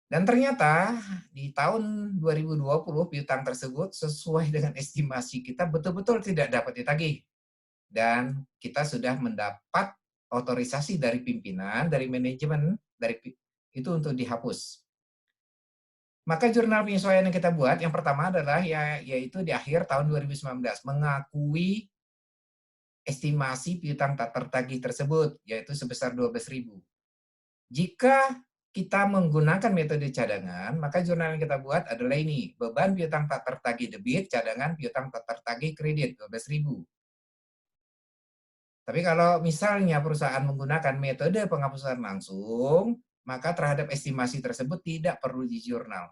Dan ternyata di tahun 2020 piutang tersebut sesuai dengan estimasi kita betul-betul tidak dapat ditagih. dan kita sudah mendapat otorisasi dari pimpinan, dari manajemen, itu untuk dihapus. Maka jurnal penyesuaian yang kita buat, yang pertama adalah yaitu di akhir tahun 2019, mengakui estimasi piutang tak tertagih tersebut, yaitu sebesar 12.000. Jika kita menggunakan metode cadangan, maka jurnal yang kita buat adalah ini, beban piutang tak tertagih debit, cadangan piutang tak tertagih kredit, 12.000. Tapi kalau misalnya perusahaan menggunakan metode penghapusan langsung, maka terhadap estimasi tersebut tidak perlu di jurnal.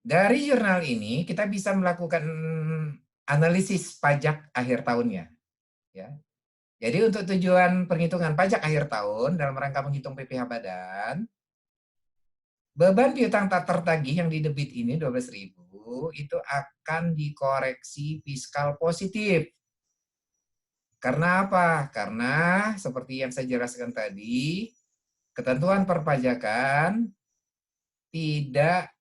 Dari jurnal ini kita bisa melakukan analisis pajak akhir tahunnya. Ya. Jadi untuk tujuan penghitungan pajak akhir tahun dalam rangka menghitung PPh badan, beban piutang tak tertagih yang didebit ini 12.000 itu akan dikoreksi fiskal positif. Karena apa? Karena seperti yang saya jelaskan tadi, ketentuan perpajakan tidak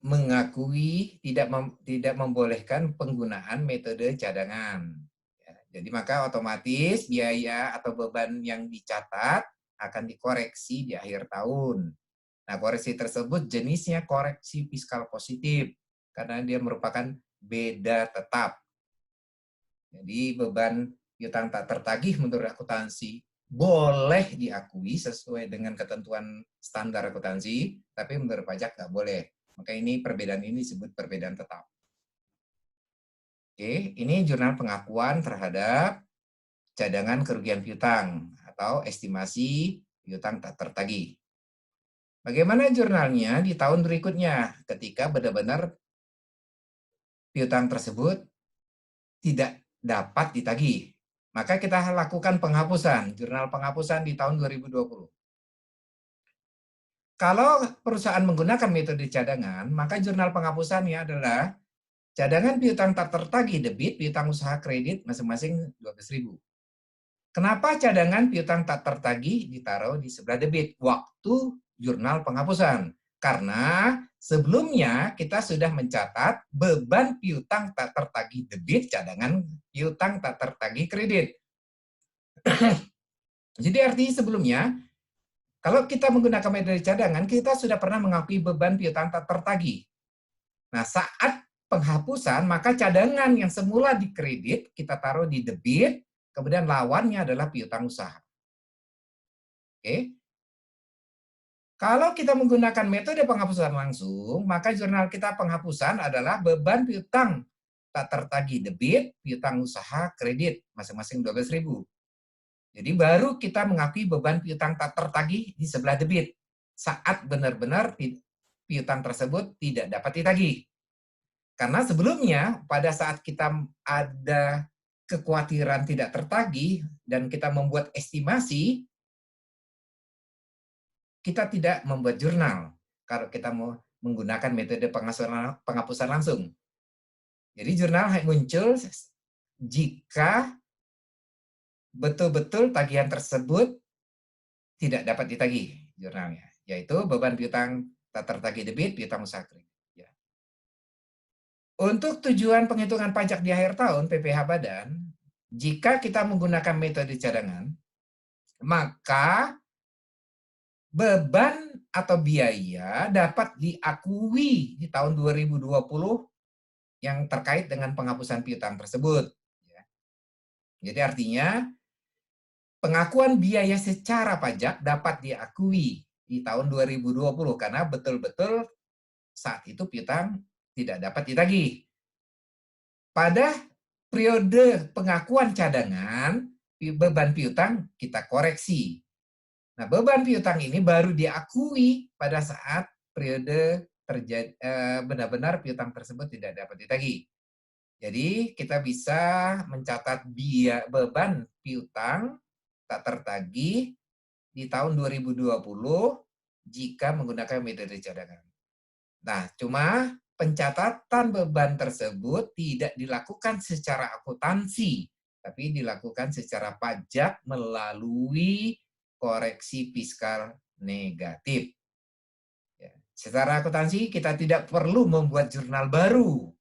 mengakui, tidak membolehkan penggunaan metode cadangan. Ya, jadi maka otomatis biaya atau beban yang dicatat akan dikoreksi di akhir tahun. Nah, koreksi tersebut jenisnya koreksi fiskal positif karena dia merupakan beda tetap. Jadi beban piutang tak tertagih menurut akuntansi boleh diakui sesuai dengan ketentuan standar akuntansi, tapi menurut pajak nggak boleh. Maka ini perbedaan ini disebut perbedaan tetap. Oke, ini jurnal pengakuan terhadap cadangan kerugian piutang atau estimasi piutang tak tertagih. Bagaimana jurnalnya di tahun berikutnya ketika benar-benar piutang tersebut tidak dapat ditagih? Maka kita lakukan penghapusan, jurnal penghapusan di tahun 2020. Kalau perusahaan menggunakan metode cadangan, maka jurnal penghapusannya adalah cadangan piutang tak tertagih debit, piutang usaha kredit masing-masing 12.000. Kenapa cadangan piutang tak tertagih ditaruh di sebelah debit waktu jurnal penghapusan? Karena sebelumnya kita sudah mencatat beban piutang tak tertagih debit, cadangan piutang tak tertagih kredit. Jadi artinya sebelumnya, kalau kita menggunakan metode cadangan, kita sudah pernah mengakui beban piutang tak tertagih. Nah, saat penghapusan, maka cadangan yang semula di kredit, kita taruh di debit, kemudian lawannya adalah piutang usaha. Oke. Kalau kita menggunakan metode penghapusan langsung, maka jurnal kita penghapusan adalah beban piutang tak tertagih debit, piutang usaha kredit, masing-masing 12.000. Jadi baru kita mengakui beban piutang tak tertagih di sebelah debit saat benar-benar piutang tersebut tidak dapat ditagih. Karena sebelumnya pada saat kita ada kekhawatiran tidak tertagih dan kita membuat estimasi, kita tidak membuat jurnal kalau kita mau menggunakan metode penghapusan langsung. Jadi jurnal muncul jika betul-betul tagihan tersebut tidak dapat ditagih jurnalnya, yaitu beban piutang tak tertagih debit, piutang usaha kredit. Ya. Untuk tujuan penghitungan pajak di akhir tahun, PPh badan, jika kita menggunakan metode cadangan, maka beban atau biaya dapat diakui di tahun 2020 yang terkait dengan penghapusan piutang tersebut. Ya. Jadi artinya pengakuan biaya secara pajak dapat diakui di tahun 2020 karena betul-betul saat itu piutang tidak dapat ditagih. Pada periode pengakuan cadangan, beban piutang kita koreksi. Nah, beban piutang ini baru diakui pada saat periode terjadi benar-benar piutang tersebut tidak dapat ditagih. Jadi kita bisa mencatat beban piutang tak tertagih di tahun 2020 jika menggunakan metode cadangan. Nah, cuma pencatatan beban tersebut tidak dilakukan secara akuntansi, tapi dilakukan secara pajak melalui koreksi fiskal negatif. Ya. Secara akuntansi kita tidak perlu membuat jurnal baru.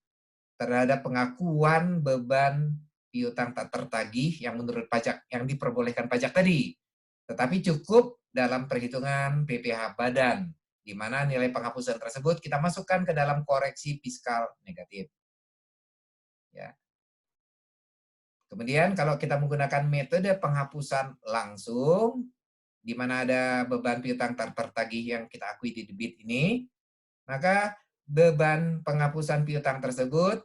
terhadap pengakuan beban piutang tak tertagih yang menurut pajak yang diperbolehkan pajak tadi, tetapi cukup dalam perhitungan PPh badan, di mana nilai penghapusan tersebut kita masukkan ke dalam koreksi fiskal negatif. Ya. Kemudian kalau kita menggunakan metode penghapusan langsung, di mana ada beban piutang tak tertagih yang kita akui di debit ini, maka beban penghapusan piutang tersebut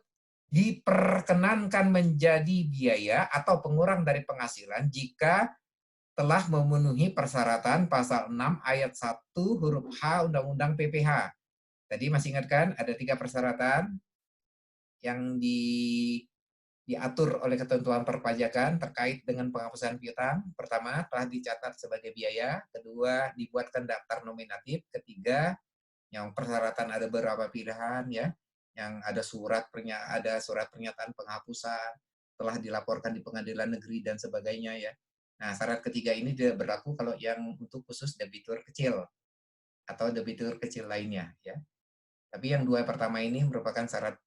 diperkenankan menjadi biaya atau pengurang dari penghasilan jika telah memenuhi persyaratan pasal 6 ayat 1 huruf H Undang-Undang PPh. Tadi masih ingat kan ada 3 persyaratan yang diatur oleh ketentuan perpajakan terkait dengan penghapusan piutang. Pertama, telah dicatat sebagai biaya. Kedua, dibuatkan daftar nominatif. Ketiga, yang persyaratan ada beberapa pilihan ya, yang ada surat pernyataan penghapusan, telah dilaporkan di pengadilan negeri dan sebagainya ya. Nah, syarat ketiga ini tidak berlaku kalau yang untuk khusus debitur kecil atau debitur kecil lainnya ya. Tapi yang dua pertama ini merupakan syarat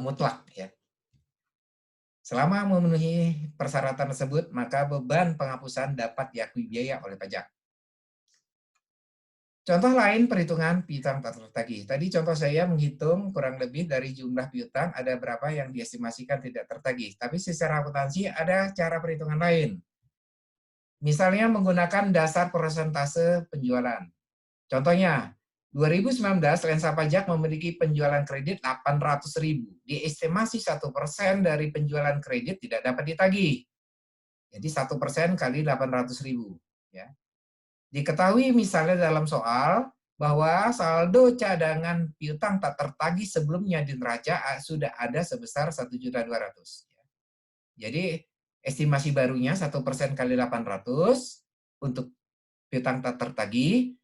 mutlak ya. Selama memenuhi persyaratan tersebut, maka beban penghapusan dapat diakui biaya oleh pajak. Contoh lain perhitungan piutang tak tertagih. Tadi contoh saya menghitung kurang lebih dari jumlah piutang ada berapa yang diestimasikan tidak tertagih. Tapi secara akuntansi ada cara perhitungan lain. Misalnya menggunakan dasar persentase penjualan. Contohnya, 2019 Lensa Pajak memiliki penjualan kredit 800.000. Diestimasi 1% dari penjualan kredit tidak dapat ditagih. Jadi 1% kali 800.000. Ya. Diketahui misalnya dalam soal bahwa saldo cadangan piutang tak tertagih sebelumnya di neraca sudah ada sebesar 1.200.000. Jadi estimasi barunya 1% kali 800 untuk piutang tak tertagih,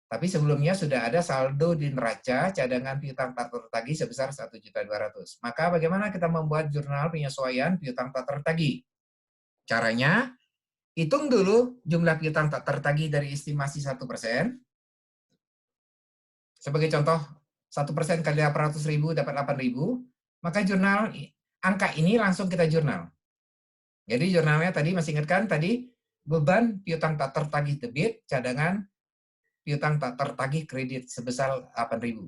tapi sebelumnya sudah ada saldo di neraca cadangan piutang tak tertagih sebesar 1.200.000. Maka bagaimana kita membuat jurnal penyesuaian piutang tak tertagih? Caranya, hitung dulu jumlah piutang tak tertagih dari estimasi 1%. Sebagai contoh, 1% kali 800.000 dapat 8.000, maka jurnal angka ini langsung kita jurnal. Jadi jurnalnya tadi masih ingat kan tadi beban piutang tak tertagih debit, cadangan piutang tak tertagih kredit sebesar 8.000.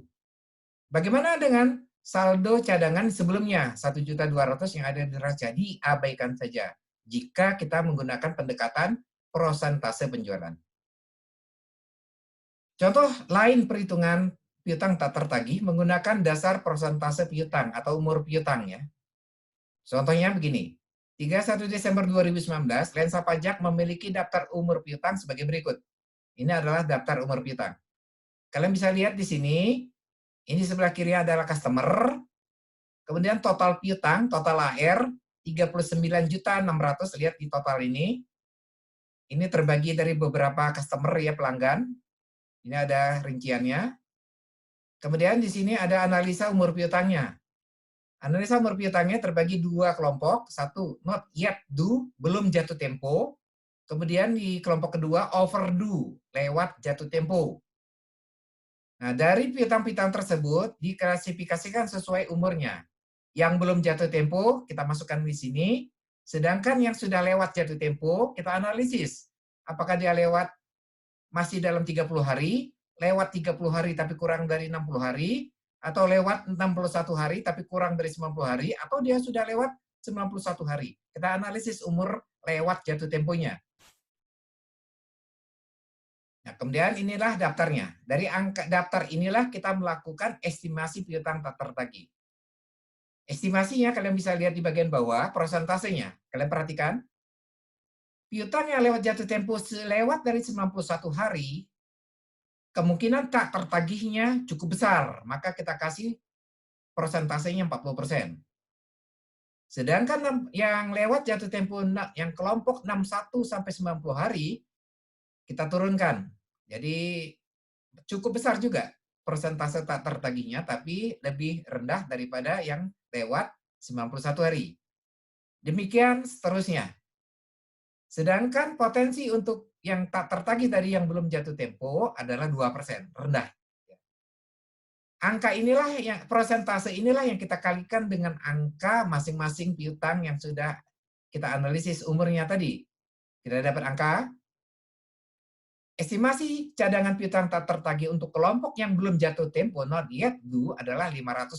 Bagaimana dengan saldo cadangan sebelumnya 1.200.000 yang ada di neraca? Diabaikan saja jika kita menggunakan pendekatan prosentase penjualan. Contoh lain perhitungan piutang tak tertagih menggunakan dasar persentase piutang atau umur piutang ya. Contohnya begini, 31 Desember 2019, Lensa Pajak memiliki daftar umur piutang sebagai berikut. Ini adalah daftar umur piutang. Kalian bisa lihat di sini, ini sebelah kiri adalah customer, kemudian total piutang, total AR, 39.600.000, lihat di total ini. Ini terbagi dari beberapa customer ya, pelanggan. Ini ada rinciannya. Kemudian di sini ada analisa umur piutangnya. Analisa umur piutangnya terbagi dua kelompok. Satu, not yet due, belum jatuh tempo. Kemudian di kelompok kedua, overdue, lewat jatuh tempo. Nah, dari piutang-piutang tersebut diklasifikasikan sesuai umurnya. Yang belum jatuh tempo, kita masukkan di sini. Sedangkan yang sudah lewat jatuh tempo, kita analisis. Apakah dia lewat masih dalam 30 hari, lewat 30 hari tapi kurang dari 60 hari, atau lewat 61 hari tapi kurang dari 90 hari, atau dia sudah lewat 91 hari. Kita analisis umur lewat jatuh temponya. Nah, kemudian inilah daftarnya. Dari angka daftar inilah kita melakukan estimasi piutang tak tertagih. Estimasinya kalian bisa lihat di bagian bawah, persentasenya. Kalian perhatikan. Piutang yang lewat jatuh tempo lewat dari 91 hari, kemungkinan tak tertagihnya cukup besar. Maka kita kasih persentasenya 40%. Sedangkan yang lewat jatuh tempo yang kelompok 61 sampai 90 hari, kita turunkan. Jadi cukup besar juga persentase tak tertagihnya, tapi lebih rendah daripada yang lewat 91 hari. Demikian seterusnya. Sedangkan potensi untuk yang tak tertagih dari yang belum jatuh tempo adalah 2%, rendah. Angka inilah yang persentase inilah yang kita kalikan dengan angka masing-masing piutang yang sudah kita analisis umurnya tadi. Kita dapat angka estimasi cadangan piutang tak tertagih untuk kelompok yang belum jatuh tempo not yet due adalah 540.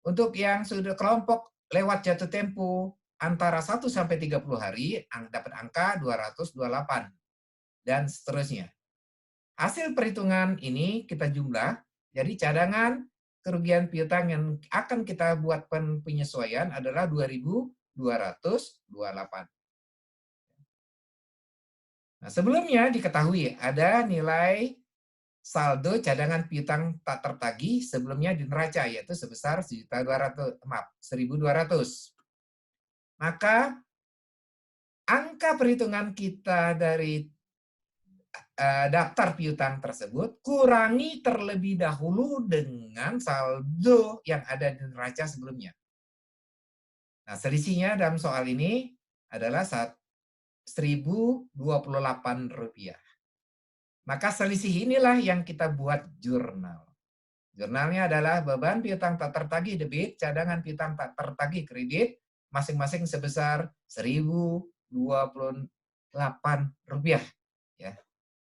Untuk yang sudah kelompok lewat jatuh tempo antara 1 sampai 30 hari dapat angka 228 dan seterusnya. Hasil perhitungan ini kita jumlah, jadi cadangan kerugian piutang yang akan kita buat penyesuaian adalah 2.228. Nah, sebelumnya diketahui ada nilai saldo cadangan piutang tak tertagih sebelumnya di neraca yaitu sebesar 1.200. Maka angka perhitungan kita dari daftar piutang tersebut kurangi terlebih dahulu dengan saldo yang ada di neraca sebelumnya. Nah, selisihnya dalam soal ini adalah Rp1.028. Maka selisih inilah yang kita buat jurnal. Jurnalnya adalah beban piutang tak tertagih debit, cadangan piutang tak tertagih kredit, masing-masing sebesar Rp1.028 ya,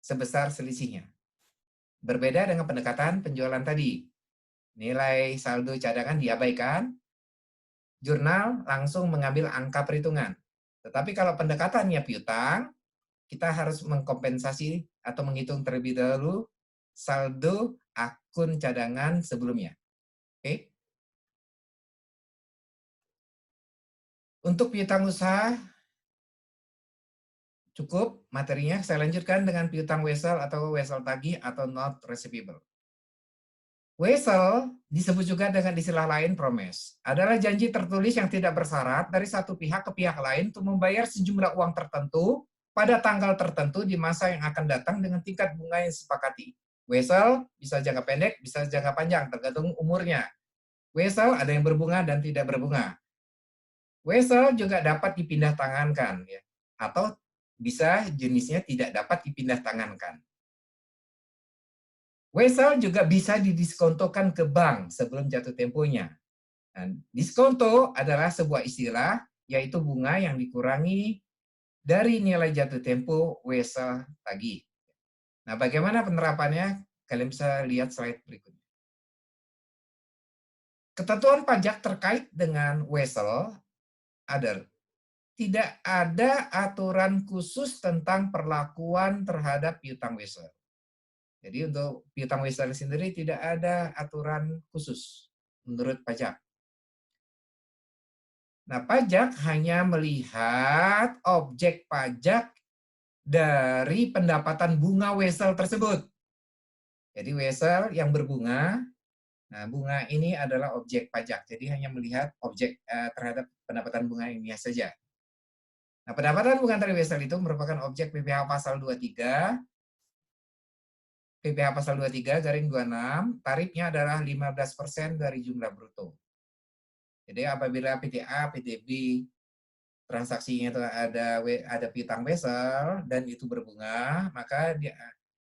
sebesar selisihnya. Berbeda dengan pendekatan penjualan tadi. Nilai saldo cadangan diabaikan, jurnal langsung mengambil angka perhitungan. Tetapi kalau pendekatannya piutang, kita harus mengkompensasi atau menghitung terlebih dahulu saldo akun cadangan sebelumnya. Oke? Untuk piutang usaha, cukup materinya. Saya lanjutkan dengan piutang wesel atau wesel tagih atau not receivable. Wesel disebut juga dengan istilah lain promise. Adalah janji tertulis yang tidak bersyarat dari satu pihak ke pihak lain untuk membayar sejumlah uang tertentu pada tanggal tertentu di masa yang akan datang dengan tingkat bunga yang disepakati. Wesel bisa jangka pendek, bisa jangka panjang, tergantung umurnya. Wesel ada yang berbunga dan tidak berbunga. Wesel juga dapat dipindah tangankan, ya, atau bisa jenisnya tidak dapat dipindah tangankan. Wesel juga bisa didiskontokan ke bank sebelum jatuh temponya. Dan diskonto adalah sebuah istilah, yaitu bunga yang dikurangi dari nilai jatuh tempo wesel tagih. Nah, bagaimana penerapannya? Kalian bisa lihat slide berikutnya. Ketentuan pajak terkait dengan wesel ada. Tidak ada aturan khusus tentang perlakuan terhadap piutang wesel. Jadi untuk piutang wesel sendiri tidak ada aturan khusus menurut pajak. Nah, pajak hanya melihat objek pajak dari pendapatan bunga wesel tersebut. Jadi wesel yang berbunga, nah bunga ini adalah objek pajak. Jadi hanya melihat objek terhadap pendapatan bunga ini saja. Nah, pendapatan bunga dari wesel itu merupakan objek PPh pasal 23 PPh pasal 23/26, tarifnya adalah 15% dari jumlah bruto. Jadi apabila PTA, PTB transaksinya itu ada piutang wesel dan itu berbunga, maka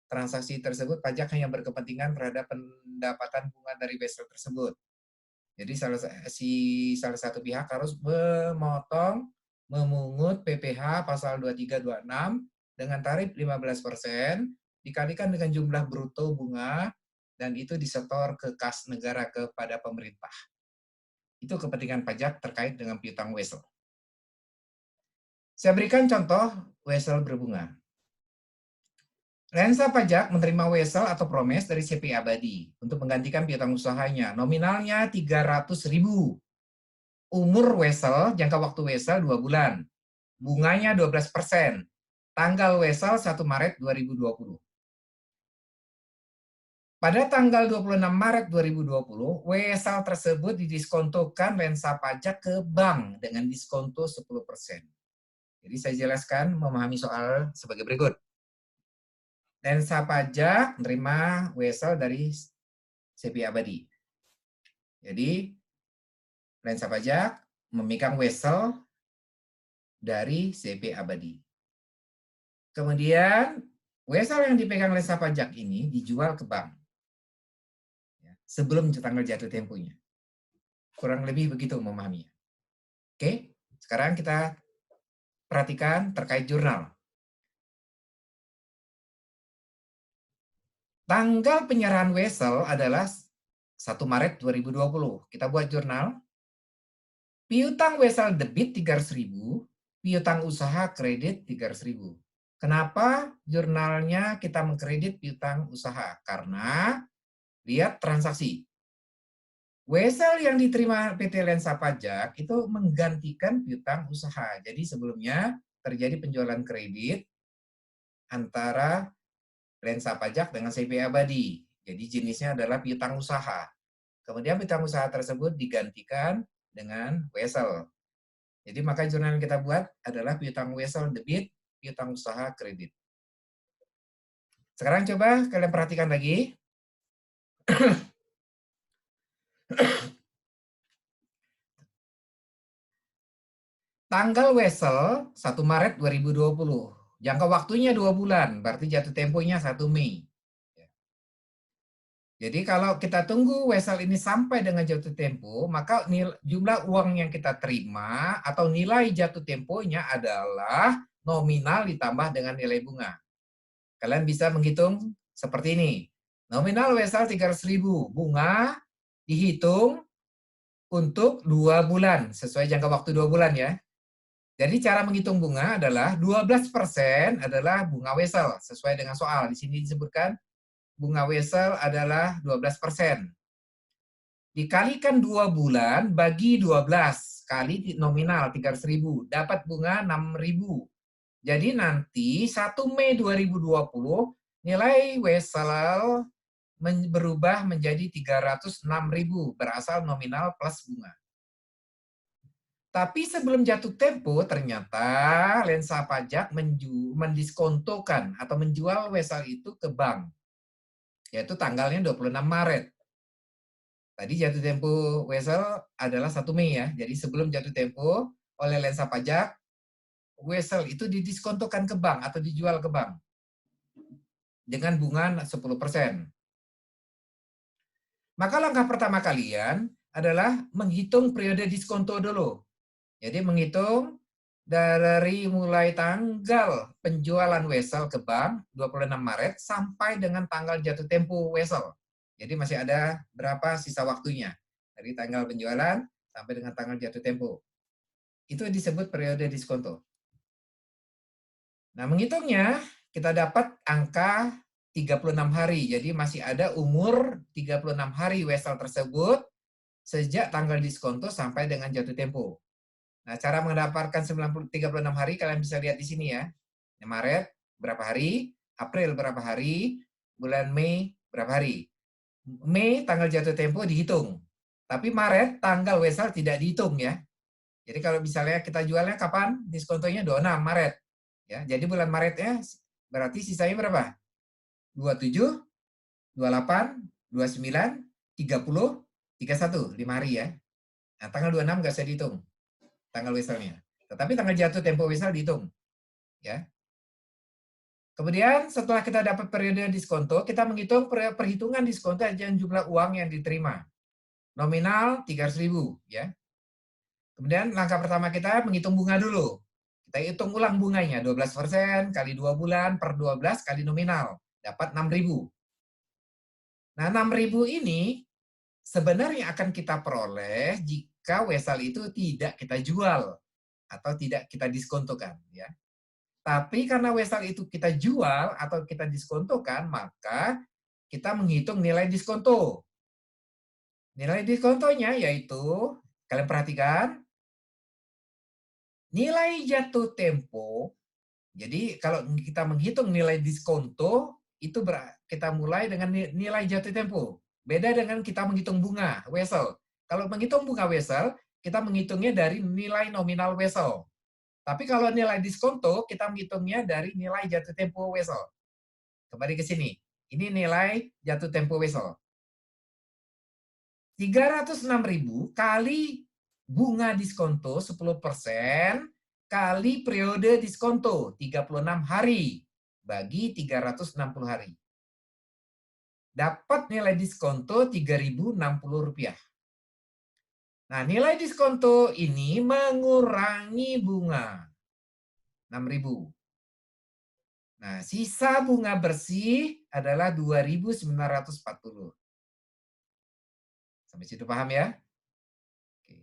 transaksi tersebut pajak hanya berkepentingan terhadap pendapatan bunga dari wesel tersebut. Jadi salah satu pihak harus memungut PPh pasal 23/26 dengan tarif 15% dikalikan dengan jumlah bruto bunga dan itu disetor ke kas negara kepada pemerintah. Itu kepentingan pajak terkait dengan piutang wesel. Saya berikan contoh wesel berbunga. Lensa pajak menerima wesel atau promes dari CPI Abadi untuk menggantikan piutang usahanya. Nominalnya 300.000. Umur wesel, jangka waktu wesel 2 bulan. Bunganya 12%. Tanggal wesel 1 Maret 2020. Pada tanggal 26 Maret 2020, wesel tersebut didiskontokan lensa pajak ke bank dengan diskonto 10%. Jadi saya jelaskan memahami soal sebagai berikut. Lensa pajak menerima wesel dari CPI Abadi. Jadi lensa pajak memegang wesel dari CPI Abadi. Kemudian wesel yang dipegang lensa pajak ini dijual ke bank. sebelum tanggal jatuh temponya. Kurang lebih begitu memahaminya. Oke, sekarang kita perhatikan terkait jurnal. Tanggal penyerahan Wesel adalah 1 Maret 2020. Kita buat jurnal. Piutang Wesel debit 300.000, piutang usaha kredit 300.000. Kenapa jurnalnya kita mengkredit piutang usaha? Karena lihat transaksi. Wesel yang diterima PT Lensa Pajak itu menggantikan piutang usaha. Jadi sebelumnya terjadi penjualan kredit antara Lensa Pajak dengan CP Abadi. Jadi jenisnya adalah piutang usaha. Kemudian piutang usaha tersebut digantikan dengan Wesel. Jadi maka jurnal yang kita buat adalah piutang Wesel debit, piutang usaha kredit. Sekarang coba kalian perhatikan lagi. Tanggal Wesel 1 Maret 2020. Jangka waktunya 2 bulan, berarti jatuh temponya 1 Mei. Jadi kalau kita tunggu Wesel ini sampai dengan jatuh tempo, maka jumlah uang yang kita terima atau nilai jatuh temponya adalah nominal ditambah dengan nilai bunga. Kalian bisa menghitung seperti ini. Nominal Wesel 300.000, bunga dihitung untuk 2 bulan, sesuai jangka waktu 2 bulan ya. Jadi cara menghitung bunga adalah 12% adalah bunga Wesel, sesuai dengan soal. Di sini disebutkan bunga Wesel adalah 12%. Dikalikan 2 bulan bagi 12 kali nominal 300.000, dapat bunga 6.000. Jadi nanti 1 Mei 2020 nilai Wesel berubah menjadi 306.000 berasal nominal plus bunga. Tapi sebelum jatuh tempo ternyata Lensa Pajak mendiskontokan atau menjual Wesel itu ke bank. Yaitu tanggalnya 26 Maret. Tadi jatuh tempo Wesel adalah 1 Mei ya. Jadi sebelum jatuh tempo oleh Lensa Pajak, Wesel itu didiskontokan ke bank atau dijual ke bank dengan bunga 10%. Maka langkah pertama kalian adalah menghitung periode diskonto dulu. Jadi menghitung dari mulai tanggal penjualan Wesel ke bank 26 Maret sampai dengan tanggal jatuh tempo Wesel. Jadi masih ada berapa sisa waktunya dari tanggal penjualan sampai dengan tanggal jatuh tempo. Itu disebut periode diskonto. Nah, menghitungnya kita dapat angka 36 hari. Jadi masih ada umur 36 hari Wesel tersebut sejak tanggal diskonto sampai dengan jatuh tempo. Nah, cara mendapatkan 36 hari kalian bisa lihat di sini ya. Maret berapa hari, April berapa hari, bulan Mei berapa hari. Mei tanggal jatuh tempo dihitung. Tapi Maret tanggal Wesel tidak dihitung ya. Jadi kalau misalnya kita jualnya kapan? Diskontonya 26 Maret. Ya, jadi bulan Maretnya berarti sisanya berapa? 27, 28, 29, 30, 31, 5 hari ya. Nah, tanggal 26 nggak usah dihitung tanggal Weselnya. Tetapi tanggal jatuh tempo Wesel dihitung. Ya. Kemudian setelah kita dapat periode diskonto, kita menghitung perhitungan diskonto dan jumlah uang yang diterima. Nominal 300.000 ya. Kemudian langkah pertama kita menghitung bunga dulu. Kita hitung ulang bunganya, 12% kali 2 bulan per 12 kali nominal. Dapat 6.000. Nah, 6.000 ini sebenarnya akan kita peroleh jika Wesel itu tidak kita jual atau tidak kita diskontokan. Ya. Tapi karena Wesel itu kita jual atau kita diskontokan, maka kita menghitung nilai diskonto. Nilai diskontonya yaitu, kalian perhatikan, nilai jatuh tempo. Jadi kalau kita menghitung nilai diskonto, itu kita mulai dengan nilai jatuh tempo. Beda dengan kita menghitung bunga Wesel. Kalau menghitung bunga Wesel, kita menghitungnya dari nilai nominal Wesel. Tapi kalau nilai diskonto, kita menghitungnya dari nilai jatuh tempo Wesel. Kembali ke sini. Ini nilai jatuh tempo Wesel. 306.000 kali bunga diskonto 10% kali periode diskonto 36 hari bagi 360 hari. dapat nilai diskonto Rp3.060. Nah, nilai diskonto ini mengurangi bunga 6.000. Nah, sisa bunga bersih adalah 2.940. Sampai situ paham ya? Oke.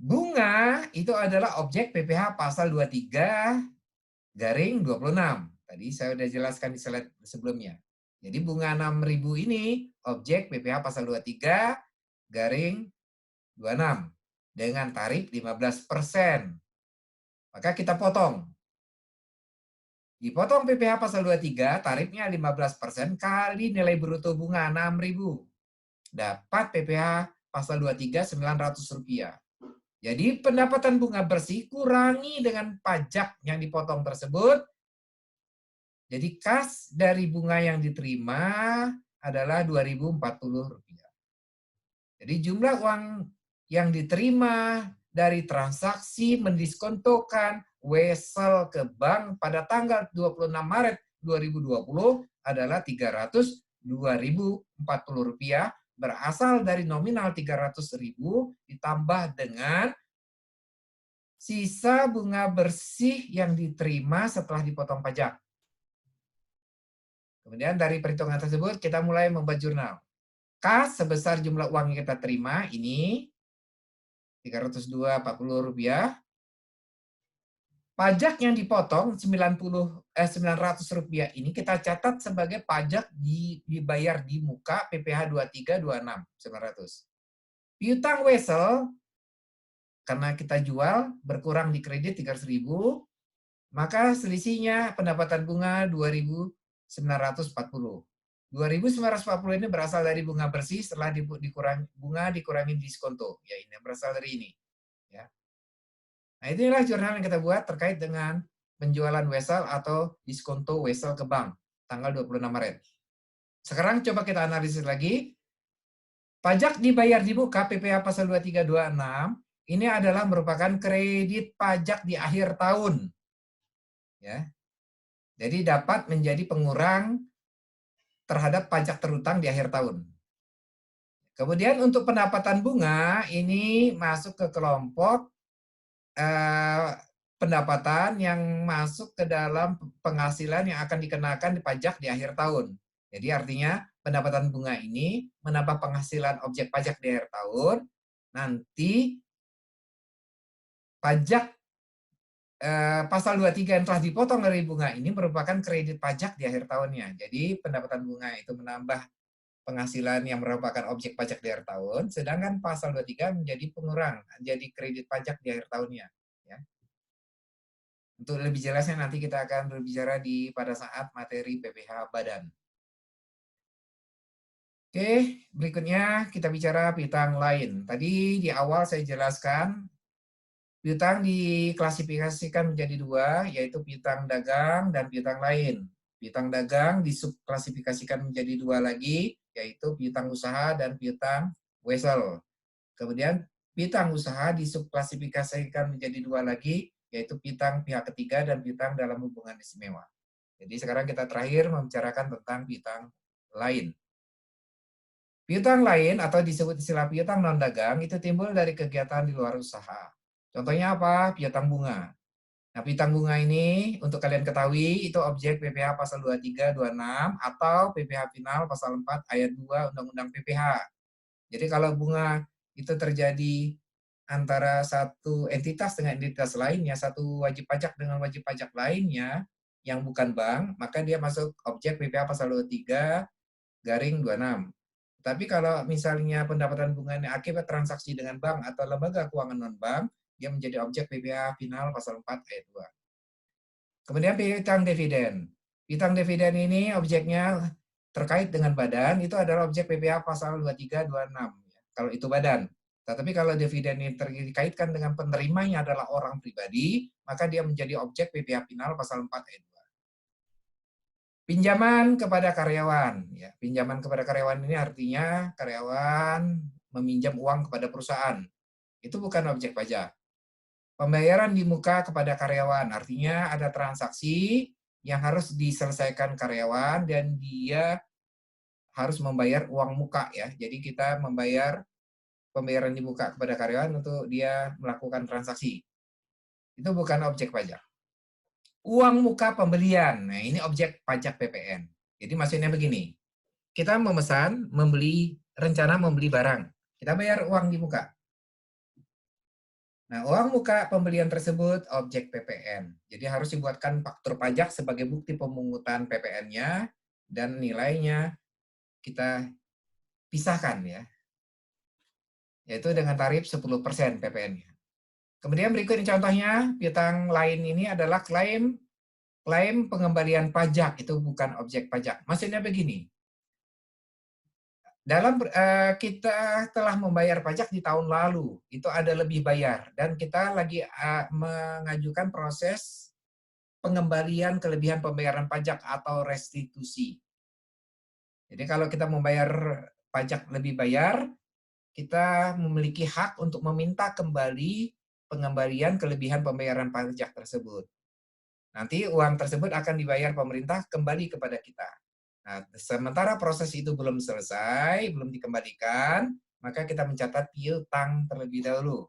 Bunga itu adalah objek PPh pasal 23/26. Tadi saya sudah jelaskan di slide sebelumnya. Jadi bunga 6.000 ini objek PPh pasal 23/26 dengan tarif 15%. Maka kita potong. Dipotong PPh pasal 23, tarifnya 15% kali nilai bruto bunga 6.000. Dapat PPh pasal 23 Rp900. Jadi pendapatan bunga bersih kurangi dengan pajak yang dipotong tersebut. Jadi kas dari bunga yang diterima adalah Rp2.040. Jadi jumlah uang yang diterima dari transaksi mendiskontokan wesel ke bank pada tanggal 26 Maret 2020 adalah Rp302.040 berasal dari nominal 300.000 ditambah dengan sisa bunga bersih yang diterima setelah dipotong pajak. Kemudian dari perhitungan tersebut kita mulai membuat jurnal. Kas sebesar jumlah uang yang kita terima ini Rp302.40. Pajak yang dipotong Rp900 ini kita catat sebagai pajak dibayar di muka PPh 2326 900. Piutang wesel karena kita jual berkurang di kredit 300.000, maka selisihnya pendapatan bunga 2.940. 2.940 ini berasal dari bunga bersih setelah dikurangi diskonto. Ya, ini berasal dari ini. Ya. Nah, inilah jurnal yang kita buat terkait dengan penjualan wesel atau diskonto wesel ke bank tanggal 26 Maret. Sekarang coba kita analisis lagi. Pajak dibayar di muka PPh pasal 2326 ini adalah merupakan kredit pajak di akhir tahun. Ya. Jadi dapat menjadi pengurang terhadap pajak terutang di akhir tahun. Kemudian untuk pendapatan bunga ini masuk ke kelompok pendapatan yang masuk ke dalam penghasilan yang akan dikenakan di pajak di akhir tahun. Jadi artinya pendapatan bunga ini menambah penghasilan objek pajak di akhir tahun, nanti pajak pasal 23 yang telah dipotong dari bunga ini merupakan kredit pajak di akhir tahunnya. Jadi pendapatan bunga itu menambah penghasilan yang merupakan objek pajak di akhir tahun, sedangkan pasal 23 menjadi pengurang, jadi kredit pajak di akhir tahunnya. Ya. Untuk lebih jelasnya nanti kita akan berbicara pada saat materi PPh badan. Oke, berikutnya kita bicara piutang lain. Tadi di awal saya jelaskan piutang diklasifikasikan menjadi dua, yaitu piutang dagang dan piutang lain. Piutang dagang disubklasifikasikan menjadi dua lagi, yaitu piutang usaha dan piutang wesel. Kemudian piutang usaha disubklasifikasikan menjadi dua lagi, yaitu piutang pihak ketiga dan piutang dalam hubungan istimewa. Jadi sekarang kita terakhir membicarakan tentang piutang lain. Piutang lain atau disebut istilah piutang non-dagang itu timbul dari kegiatan di luar usaha. Contohnya apa? Piutang bunga. Nah, piutang bunga ini untuk kalian ketahui itu objek PPh pasal 2326 atau PPh final pasal 4 ayat 2 Undang-Undang PPh. Jadi kalau bunga itu terjadi antara satu entitas dengan entitas lainnya, satu wajib pajak dengan wajib pajak lainnya yang bukan bank, maka dia masuk objek PPh pasal 23/26. Tapi kalau misalnya pendapatan bunganya akibat transaksi dengan bank atau lembaga keuangan non-bank, dia menjadi objek PPh final pasal 4 ayat 2. Kemudian piutang dividen. Piutang dividen ini objeknya terkait dengan badan, itu adalah objek PPh pasal 2326. Kalau itu badan. Tetapi kalau dividen ini terkaitkan dengan penerimanya adalah orang pribadi, maka dia menjadi objek PPh final pasal 4 ayat 2. Pinjaman kepada karyawan. Ya, pinjaman kepada karyawan ini artinya karyawan meminjam uang kepada perusahaan. Itu bukan objek pajak. Pembayaran di muka kepada karyawan, artinya ada transaksi yang harus diselesaikan karyawan dan dia harus membayar uang muka ya. Jadi kita membayar pembayaran di muka kepada karyawan untuk dia melakukan transaksi. Itu bukan objek pajak. Uang muka pembelian, nah ini objek pajak PPN. Jadi maksudnya begini, kita memesan, rencana membeli barang. Kita bayar uang di muka. Nah, uang muka pembelian tersebut objek PPN. Jadi harus dibuatkan faktur pajak sebagai bukti pemungutan PPN-nya dan nilainya kita pisahkan ya, yaitu dengan tarif 10% PPN-nya. Kemudian berikut contohnya, piutang lain ini adalah klaim pengembalian pajak, itu bukan objek pajak. Maksudnya begini, kita telah membayar pajak di tahun lalu, itu ada lebih bayar, dan kita lagi mengajukan proses pengembalian kelebihan pembayaran pajak atau restitusi. Jadi kalau kita membayar pajak lebih bayar, kita memiliki hak untuk meminta kembali pengembalian kelebihan pembayaran pajak tersebut. Nanti uang tersebut akan dibayar pemerintah kembali kepada kita. Nah, sementara proses itu belum selesai, belum dikembalikan, maka kita mencatat piutang terlebih dahulu.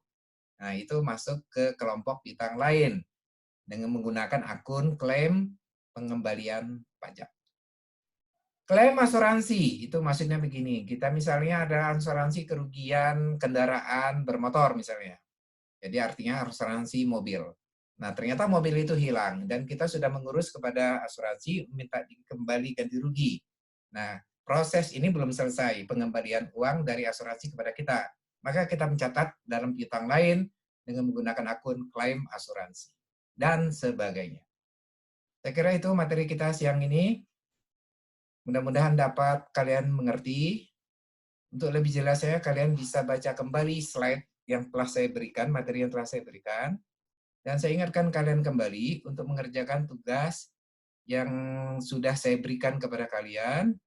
Nah, itu masuk ke kelompok piutang lain dengan menggunakan akun klaim pengembalian pajak. Klaim asuransi, itu maksudnya begini, kita misalnya ada asuransi kerugian kendaraan bermotor misalnya. Jadi artinya asuransi mobil. Nah, ternyata mobil itu hilang dan kita sudah mengurus kepada asuransi minta kembali ganti rugi. Nah, proses ini belum selesai, pengembalian uang dari asuransi kepada kita. Maka kita mencatat dalam piutang lain dengan menggunakan akun klaim asuransi dan sebagainya. Saya kira itu materi kita siang ini. Mudah-mudahan dapat kalian mengerti. Untuk lebih jelasnya, kalian bisa baca kembali slide yang telah saya berikan, materi yang telah saya berikan. Dan saya ingatkan kalian kembali untuk mengerjakan tugas yang sudah saya berikan kepada kalian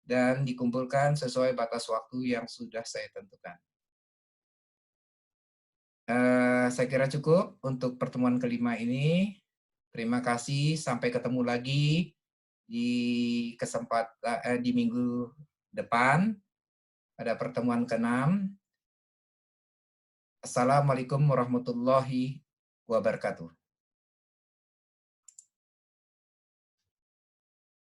dan dikumpulkan sesuai batas waktu yang sudah saya tentukan. Saya kira cukup untuk pertemuan kelima ini. Terima kasih, sampai ketemu lagi di di minggu depan pada pertemuan ke-6. Assalamualaikum warahmatullahi wabarakatuh.